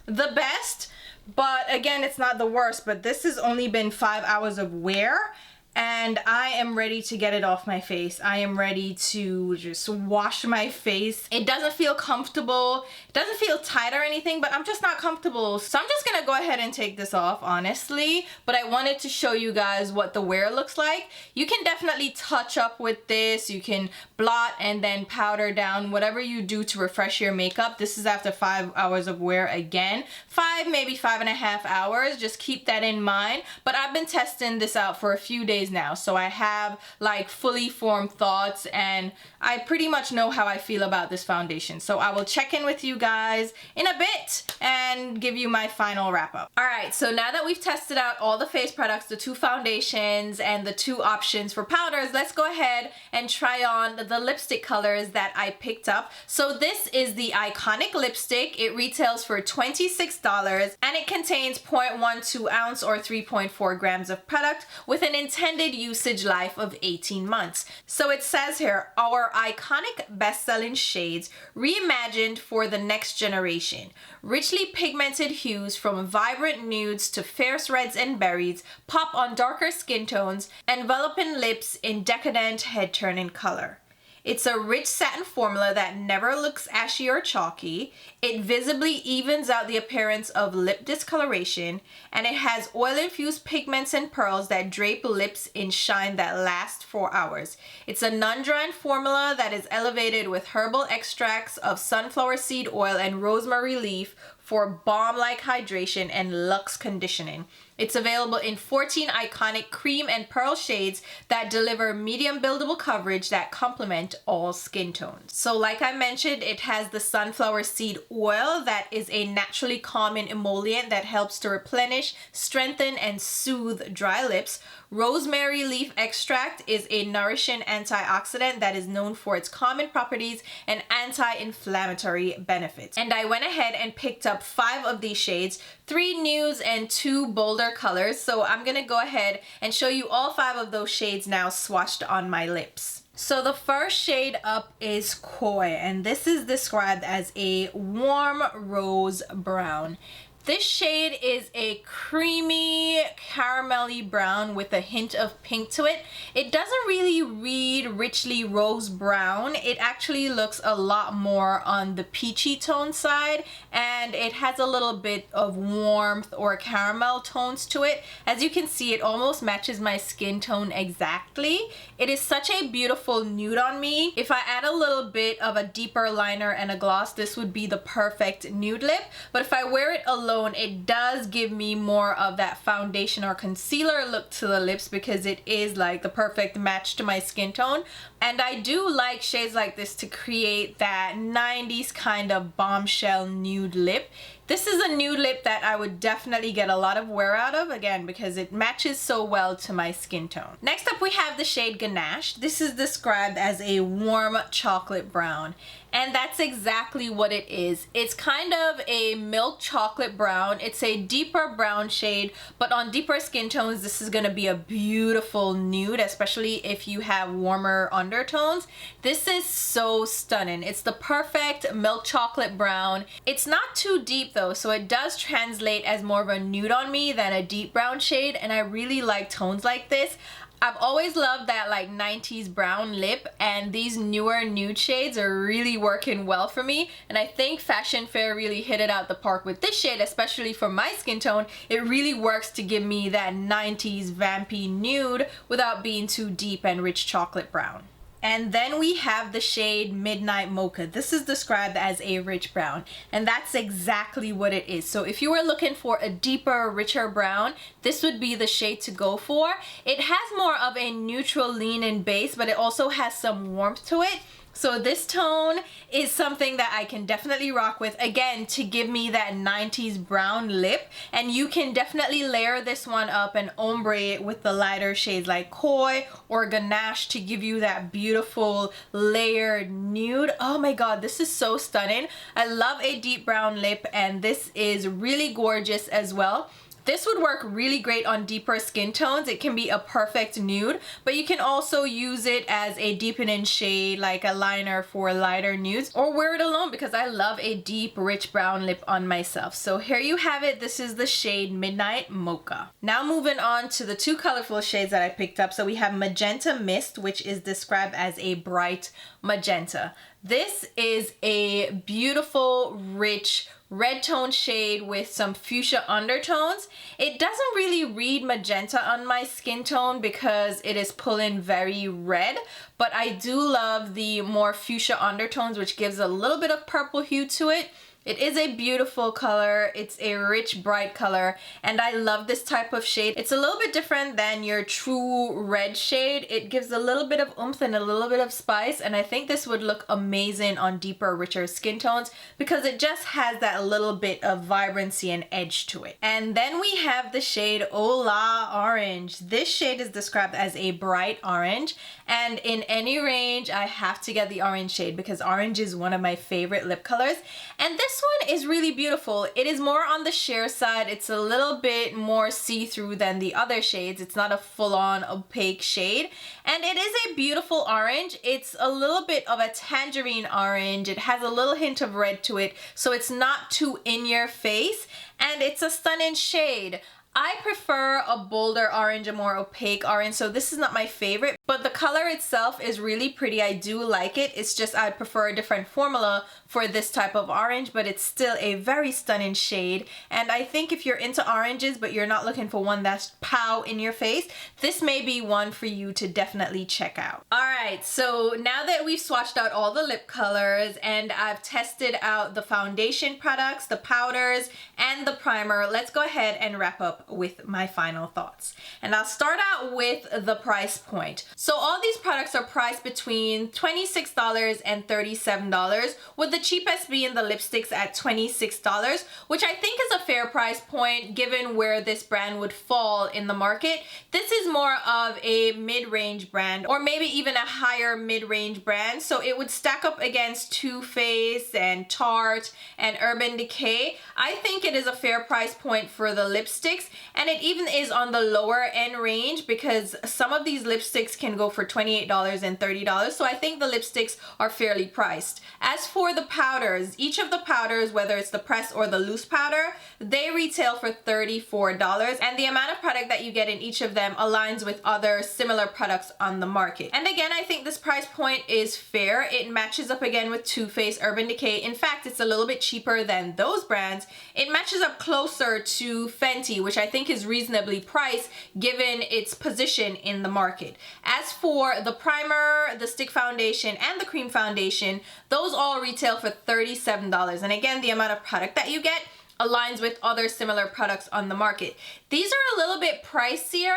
the best, but again, it's not the worst. But this has only been 5 hours of wear, and I am ready to get it off my face. I am ready to just wash my face. It doesn't feel comfortable. It doesn't feel tight or anything, but I'm just not comfortable. So I'm just gonna go ahead and take this off, honestly. But I wanted to show you guys what the wear looks like. You can definitely touch up with this. You can blot and then powder down, whatever you do to refresh your makeup. This is after 5 hours of wear again. 5, maybe 5.5 hours. Just keep that in mind. But I've been testing this out for a few days now, so I have like fully formed thoughts and I pretty much know how I feel about this foundation. So I will check in with you guys in a bit and give you my final wrap up. All right, so now that we've tested out all the face products, the 2 foundations and the 2 options for powders, let's go ahead and try on the lipstick colors that I picked up. So this is the Iconic lipstick. It retails for $26 and it contains 0.12 ounce or 3.4 grams of product with an intended usage life of 18 months. So it says here, our iconic best-selling shades reimagined for the next generation. Richly pigmented hues from vibrant nudes to fierce reds and berries pop on darker skin tones, enveloping lips in decadent head-turning color. It's a rich satin formula that never looks ashy or chalky. It visibly evens out the appearance of lip discoloration, and it has oil-infused pigments and pearls that drape lips in shine that lasts for hours. It's a non-drying formula that is elevated with herbal extracts of sunflower seed oil and rosemary leaf for balm-like hydration and luxe conditioning. It's available in 14 iconic cream and pearl shades that deliver medium buildable coverage that complement all skin tones. So like I mentioned, it has the sunflower seed oil that is a naturally calming emollient that helps to replenish, strengthen, and soothe dry lips. Rosemary leaf extract is a nourishing antioxidant that is known for its calming properties and anti-inflammatory benefits. And I went ahead and picked up 5 of these shades, 3 nudes and 2 bolder colors. So I'm gonna go ahead and show you all 5 of those shades now swatched on my lips. So the first shade up is Koi, and this is described as a warm rose brown. This shade is a creamy caramelly brown with a hint of pink to it. It doesn't really read richly rose brown. It actually looks a lot more on the peachy tone side, and it has a little bit of warmth or caramel tones to it. As you can see, it almost matches my skin tone exactly. It is such a beautiful nude on me. If I add a little bit of a deeper liner and a gloss, this would be the perfect nude lip. But if I wear it alone, it does give me more of that foundation or concealer look to the lips because it is like the perfect match to my skin tone. And I do like shades like this to create that 90s kind of bombshell nude lip. This is a nude lip that I would definitely get a lot of wear out of, again, because it matches so well to my skin tone. Next up, we have the shade Ganache. This is described as a warm chocolate brown, and that's exactly what it is. It's kind of a milk chocolate brown. It's a deeper brown shade, but on deeper skin tones, this is gonna be a beautiful nude, especially if you have warmer undertones. This is so stunning. It's the perfect milk chocolate brown. It's not too deep though, so it does translate as more of a nude on me than a deep brown shade, and I really like tones like this. I've always loved that like 90s brown lip, and these newer nude shades are really working well for me, and I think Fashion Fair really hit it out the park with this shade, especially for my skin tone. It really works to give me that 90s vampy nude without being too deep and rich chocolate brown. And then we have the shade Midnight Mocha. This is described as a rich brown, and that's exactly what it is. So if you were looking for a deeper, richer brown, this would be the shade to go for. It has more of a neutral lean-in base, but it also has some warmth to it. So this tone is something that I can definitely rock with, again, to give me that 90s brown lip. And you can definitely layer this one up and ombre it with the lighter shades like Koi or Ganache to give you that beautiful layered nude. Oh my god, this is so stunning. I love a deep brown lip, and this is really gorgeous as well. This would work really great on deeper skin tones. It can be a perfect nude, but you can also use it as a deepening shade, like a liner for lighter nudes, or wear it alone because I love a deep, rich brown lip on myself. So here you have it. This is the shade Midnight Mocha. Now moving on to the two colorful shades that I picked up. So we have Magenta Mist, which is described as a bright magenta. This is a beautiful, rich, red tone shade with some fuchsia undertones. It doesn't really read magenta on my skin tone because it is pulling very red, but I do love the more fuchsia undertones, which gives a little bit of purple hue to it. It is a beautiful color. It's a rich, bright color, and I love this type of shade. It's a little bit different than your true red shade. It gives a little bit of oomph and a little bit of spice, and I think this would look amazing on deeper, richer skin tones because it just has that little bit of vibrancy and edge to it. And then we have the shade Hola Orange. This shade is described as a bright orange, and in any range, I have to get the orange shade because orange is one of my favorite lip colors. And this one is really beautiful. It is more on the sheer side. It's a little bit more see-through than the other shades. It's not a full-on opaque shade. And it is a beautiful orange. It's a little bit of a tangerine orange. It has a little hint of red to it, so it's not too in your face. And it's a stunning shade. I prefer a bolder orange, a more opaque orange, so this is not my favorite, but the color itself is really pretty. I do like it. It's just I prefer a different formula for this type of orange, but it's still a very stunning shade. And I think if you're into oranges, but you're not looking for one that's pow in your face, this may be one for you to definitely check out. All right, so now that we've swatched out all the lip colors and I've tested out the foundation products, the powders, and the primer, let's go ahead and wrap up with my final thoughts. And I'll start out with the price point. So all these products are priced between $26 and $37, with the cheapest being the lipsticks at $26, which I think is a fair price point given where this brand would fall in the market. This is more of a mid-range brand, or maybe even a higher mid-range brand, so it would stack up against Too Faced and Tarte and Urban Decay. I think it is a fair price point for the lipsticks, and it even is on the lower end range because some of these lipsticks can go for $28 and $30, so I think the lipsticks are fairly priced. As for the powders, each of the powders, whether it's the press or the loose powder, they retail for $34, and the amount of product that you get in each of them aligns with other similar products on the market. And again, I think this price point is fair. It matches up again with Too Faced, Urban Decay. In fact, it's a little bit cheaper than those brands. It matches up closer to Fenty, which I think is reasonably priced given its position in the market. As for the primer, the stick foundation, and the cream foundation, those all retail for $37. And again, the amount of product that you get aligns with other similar products on the market. These are a little bit pricier,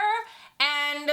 and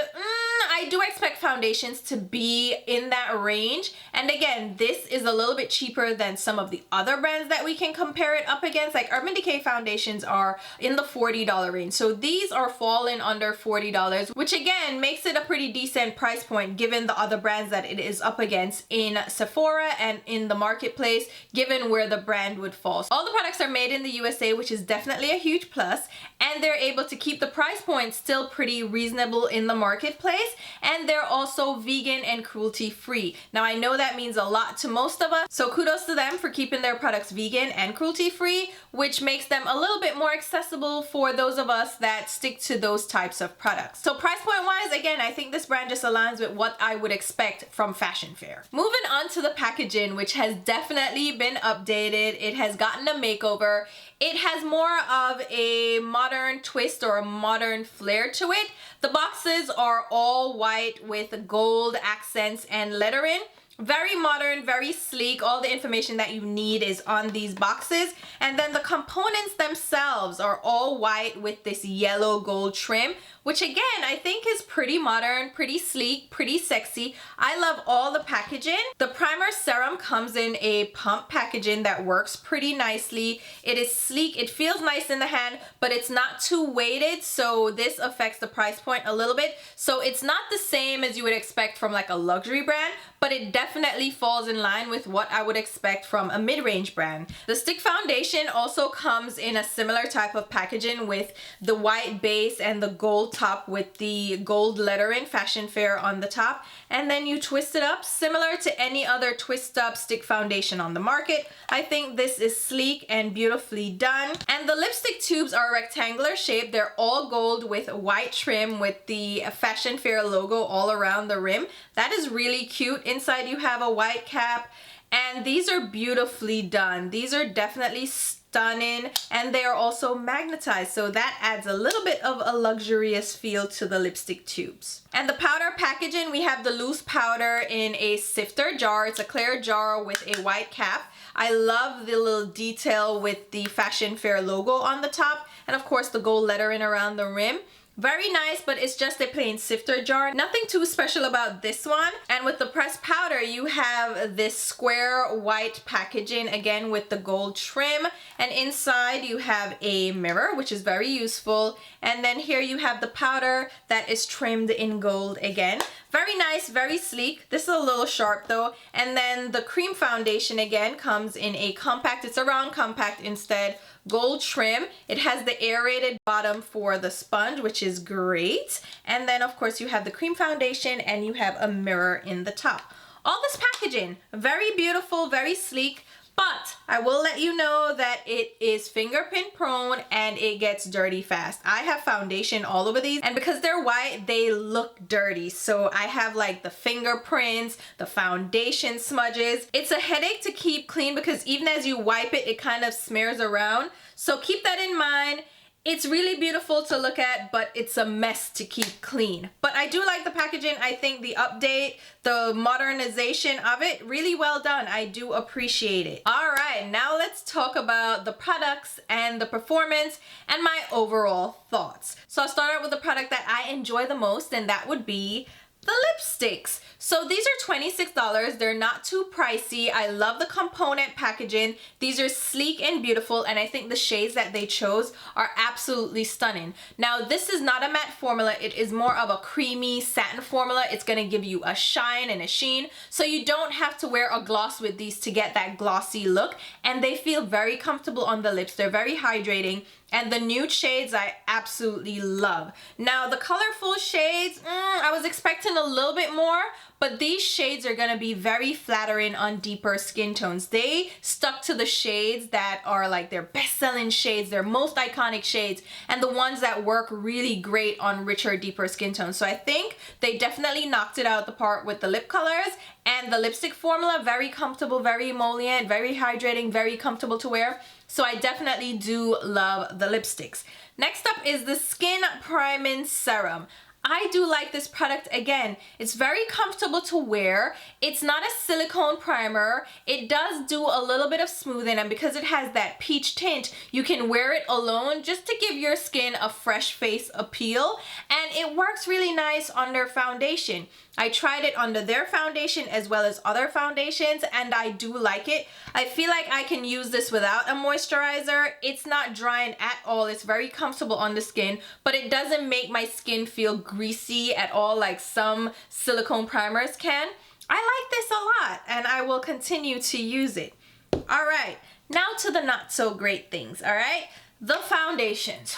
I do expect foundations to be in that range. And again, this is a little bit cheaper than some of the other brands that we can compare it up against. Like Urban Decay foundations are in the $40 range. So these are falling under $40, which again makes it a pretty decent price point given the other brands that it is up against in Sephora and in the marketplace, given where the brand would fall. All the products are made in the USA, which is definitely a huge plus, and they're able to keep the price point still pretty reasonable in the marketplace, and they're also vegan and cruelty free. Now I know that means a lot to most of us, so kudos to them for keeping their products vegan and cruelty free, which makes them a little bit more accessible for those of us that stick to those types of products. So price point wise, again, I think this brand just aligns with what I would expect from Fashion Fair. Moving on to the packaging, which has definitely been updated. It has gotten a makeover. It has more of a modern twist or a modern flair to it. The boxes are all white with gold accents and lettering. Very modern, very sleek. All the information that you need is on these boxes. And then the components themselves are all white with this yellow gold trim, which again, I think is pretty modern, pretty sleek, pretty sexy. I love all the packaging. The primer serum comes in a pump packaging that works pretty nicely. It is sleek, it feels nice in the hand, but it's not too weighted, so this affects the price point a little bit. So it's not the same as you would expect from like a luxury brand, but it definitely definitely falls in line with what I would expect from a mid-range brand. The stick foundation also comes in a similar type of packaging with the white base and the gold top with the gold lettering Fashion Fair on the top, and then you twist it up similar to any other twist up stick foundation on the market. I think this is sleek and beautifully done. And the lipstick tubes are rectangular shape. They're all gold with white trim with the Fashion Fair logo all around the rim. That is really cute. Inside you have a white cap, and these are beautifully done. These are definitely stunning, and they are also magnetized, so that adds a little bit of a luxurious feel to the lipstick tubes. And the powder packaging, we have the loose powder in a sifter jar. It's a clear jar with a white cap. I love the little detail with the Fashion Fair logo on the top, and of course the gold lettering around the rim. Very nice, but it's just a plain sifter jar. Nothing too special about this one. And with the pressed powder, you have this square white packaging, again with the gold trim. And inside you have a mirror, which is very useful. And then here you have the powder that is trimmed in gold again. Very nice, very sleek. This is a little sharp though. And then the cream foundation again comes in a compact. It's a round compact instead. Gold trim. It has the aerated bottom for the sponge, which is great. And then of course you have the cream foundation and you have a mirror in the top. All this packaging, very beautiful, very sleek. But I will let you know that it is fingerprint prone and it gets dirty fast. I have foundation all over these, and because they're white, they look dirty. So I have like the fingerprints, the foundation smudges. It's a headache to keep clean because even as you wipe it, it kind of smears around. So keep that in mind. It's really beautiful to look at, but it's a mess to keep clean. But I do like the packaging. I think the update, the modernization of it, really well done. I do appreciate it. All right, now let's talk about the products and the performance and my overall thoughts. So I'll start out with the product that I enjoy the most, and that would be the lipsticks. So these are $26. They're not too pricey. I love the component packaging. These are sleek and beautiful, and I think the shades that they chose are absolutely stunning. Now, this is not a matte formula. It is more of a creamy satin formula. It's gonna give you a shine and a sheen, so you don't have to wear a gloss with these to get that glossy look, and they feel very comfortable on the lips. They're very hydrating. And the nude shades I absolutely love. Now the colorful shades, I was expecting a little bit more, but these shades are gonna be very flattering on deeper skin tones. They stuck to the shades that are like their best-selling shades, their most iconic shades, and the ones that work really great on richer, deeper skin tones. So I think they definitely knocked it out the park with the lip colors. And the lipstick formula, very comfortable, very emollient, very hydrating, very comfortable to wear. So I definitely do love the lipsticks. Next up is the Skin Priming Serum. I do like this product. Again, it's very comfortable to wear. It's not a silicone primer. It does do a little bit of smoothing, and because it has that peach tint, you can wear it alone just to give your skin a fresh face appeal, and it works really nice under foundation. I tried it under their foundation as well as other foundations, and I do like it. I feel like I can use this without a moisturizer. It's not drying at all. It's very comfortable on the skin, but it doesn't make my skin feel greasy at all like some silicone primers can. I like this a lot, and I will continue to use it. All right, now to the not so great things, all right? The foundations.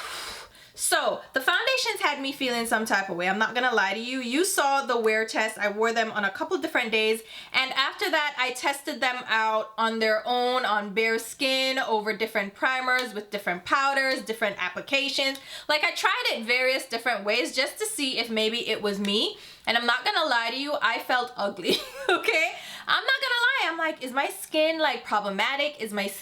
So the foundations had me feeling some type of way. I'm not gonna lie to you. You saw the wear test. I wore them on a couple different days, and after that I tested them out on their own on bare skin over different primers with different powders, different applications. Like I tried it various different ways just to see if maybe it was me, and I'm not gonna lie to you, I felt ugly. Okay, I'm not gonna lie. I'm like, is my skin like problematic?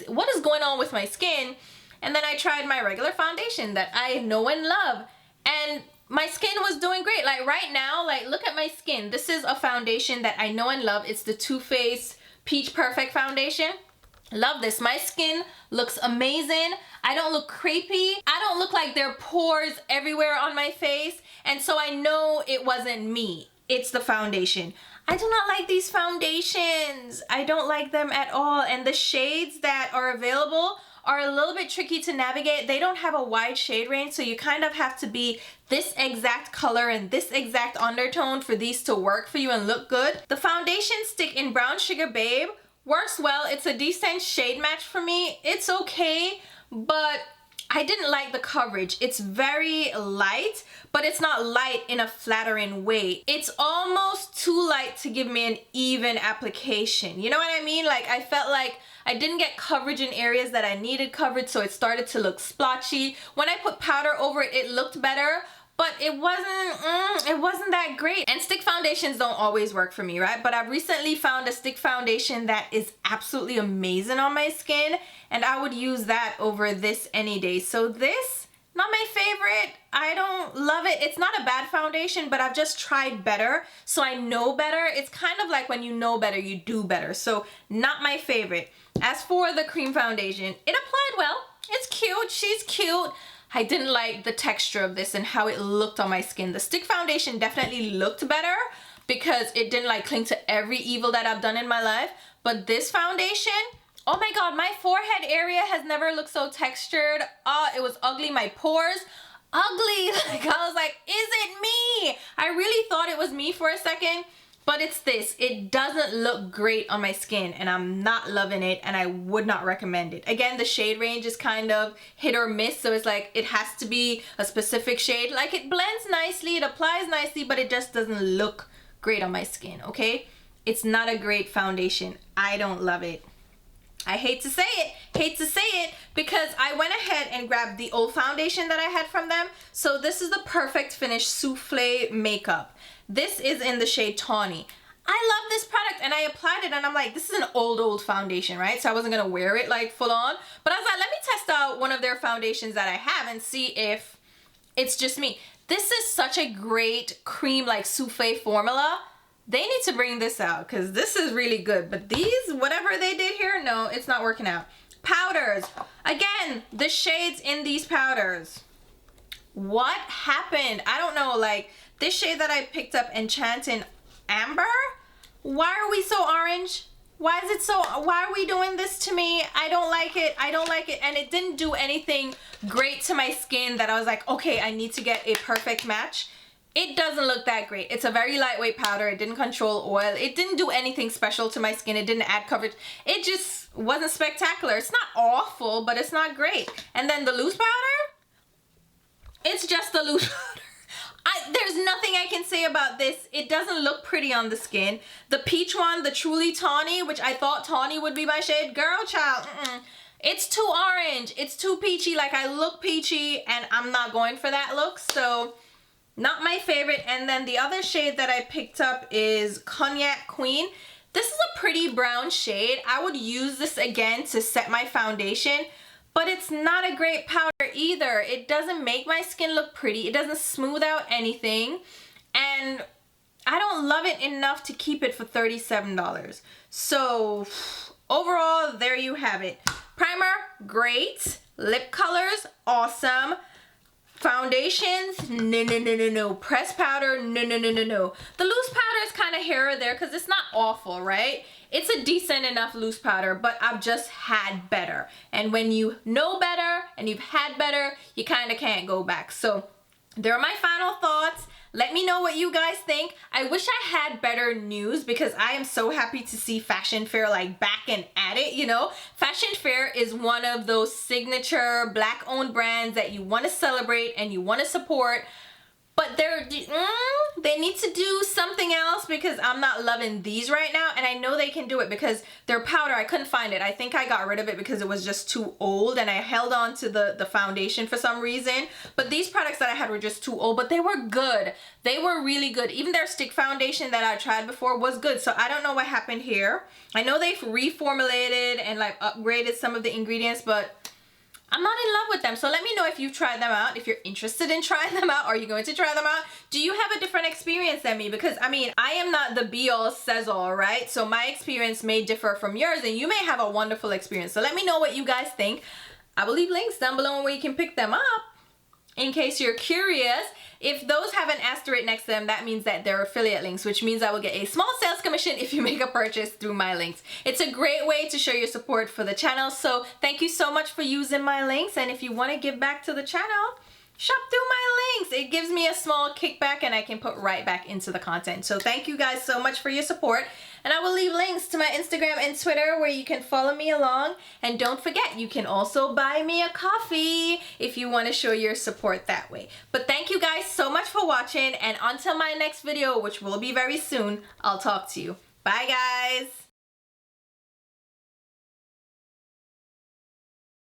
What is going on with my skin? And then I tried my regular foundation that I know and love, and my skin was doing great. Like right now, like look at my skin. This is a foundation that I know and love. It's the Too Faced Peach Perfect Foundation. Love this. My skin looks amazing. I don't look crepey. I don't look like there are pores everywhere on my face. And so I know it wasn't me. It's the foundation. I do not like these foundations. I don't like them at all. And the shades that are available are a little bit tricky to navigate. They don't have a wide shade range, so you kind of have to be this exact color and this exact undertone for these to work for you and look good. The foundation stick in Brown Sugar Babe works well. It's a decent shade match for me. It's okay, but I didn't like the coverage. It's very light, but it's not light in a flattering way. It's almost too light to give me an even application. You know what I mean? Like, I felt like I didn't get coverage in areas that I needed coverage, so it started to look splotchy. When I put powder over it, it looked better, but it wasn't that great. And stick foundations don't always work for me, right? But I've recently found a stick foundation that is absolutely amazing on my skin, and I would use that over this any day. So this, not my favorite. I don't love it. It's not a bad foundation, but I've just tried better, so I know better. It's kind of like when you know better, you do better. So not my favorite. As for the cream foundation, it applied well. It's cute. She's cute. I didn't like the texture of this and how it looked on my skin. The stick foundation definitely looked better because it didn't like cling to every evil that I've done in my life. But this foundation, oh my God, my forehead area has never looked so textured. It was ugly. My pores, ugly. Like, I was like, is it me? I really thought it was me for a second. But it's this. It doesn't look great on my skin, and I'm not loving it, and I would not recommend it. Again, the shade range is kind of hit or miss, so it's like it has to be a specific shade. Like, it blends nicely, it applies nicely, but it just doesn't look great on my skin, okay? It's not a great foundation. I don't love it. I hate to say it, because I went ahead and grabbed the old foundation that I had from them. So this is the Perfect Finish Souffle Makeup. This is in the shade Tawny. I love this product, and I applied it, and I'm like, this is an old foundation, right? So I wasn't gonna wear it like full on, but I was like, let me test out one of their foundations that I have and see if it's just me. This is such a great cream like souffle formula. They need to bring this out because this is really good. But these, whatever they did here, no, it's not working out. Powders. Again, the shades in these powders. What happened? I don't know. Like, this shade that I picked up, Enchanting Amber. Why are we so orange? Why is it so, why are we doing this to me? I don't like it. I don't like it. And it didn't do anything great to my skin that I was like, okay, I need to get a perfect match. It doesn't look that great. It's a very lightweight powder. It didn't control oil. It didn't do anything special to my skin. It didn't add coverage. It just wasn't spectacular. It's not awful, but it's not great. And then the loose powder, it's just the loose powder. There's nothing I can say about this. It doesn't look pretty on the skin. The peach one, the Truly Tawny, which I thought Tawny would be my shade. Girl, child, it's too orange. It's too peachy. Like, I look peachy, and I'm not going for that look. So, not my favorite. And then the other shade that I picked up is Cognac Queen. This is a pretty brown shade. I would use this again to set my foundation, but it's not a great powder either. It doesn't make my skin look pretty. It doesn't smooth out anything. And I don't love it enough to keep it for $37. So overall, there you have it. Primer, great. Lip colors, awesome. Foundations, no. Pressed powder, no. The loose powder is kind of here or there because it's not awful, right? It's a decent enough loose powder, but I've just had better. And when you know better and you've had better, you kind of can't go back. So there are my final thoughts. Let me know what you guys think. I wish I had better news because I am so happy to see Fashion Fair like back and at it, you know. Fashion Fair is one of those signature black owned brands that you want to celebrate and you want to support. But they need to do something else because I'm not loving these right now. And I know they can do it because their powder, I couldn't find it. I think I got rid of it because it was just too old and I held on to the foundation for some reason. But these products that I had were just too old, but they were good. They were really good. Even their stick foundation that I tried before was good. So I don't know what happened here. I know they've reformulated and like upgraded some of the ingredients, but I'm not in love with them. So let me know if you've tried them out. If you're interested in trying them out, are you going to try them out? Do you have a different experience than me? Because I mean, I am not the be all says all, right? So my experience may differ from yours and you may have a wonderful experience. So let me know what you guys think. I will leave links down below where you can pick them up. In case you're curious, if those have an asterisk next to them, that means that they're affiliate links, which means I will get a small sales commission if you make a purchase through my links. It's a great way to show your support for the channel, so thank you so much for using my links, and if you want to give back to the channel, shop through my links. It gives me a small kickback and I can put right back into the content. So thank you guys so much for your support. And I will leave links to my Instagram and Twitter where you can follow me along. And don't forget, you can also buy me a coffee if you want to show your support that way. But thank you guys so much for watching. And until my next video, which will be very soon, I'll talk to you. Bye guys.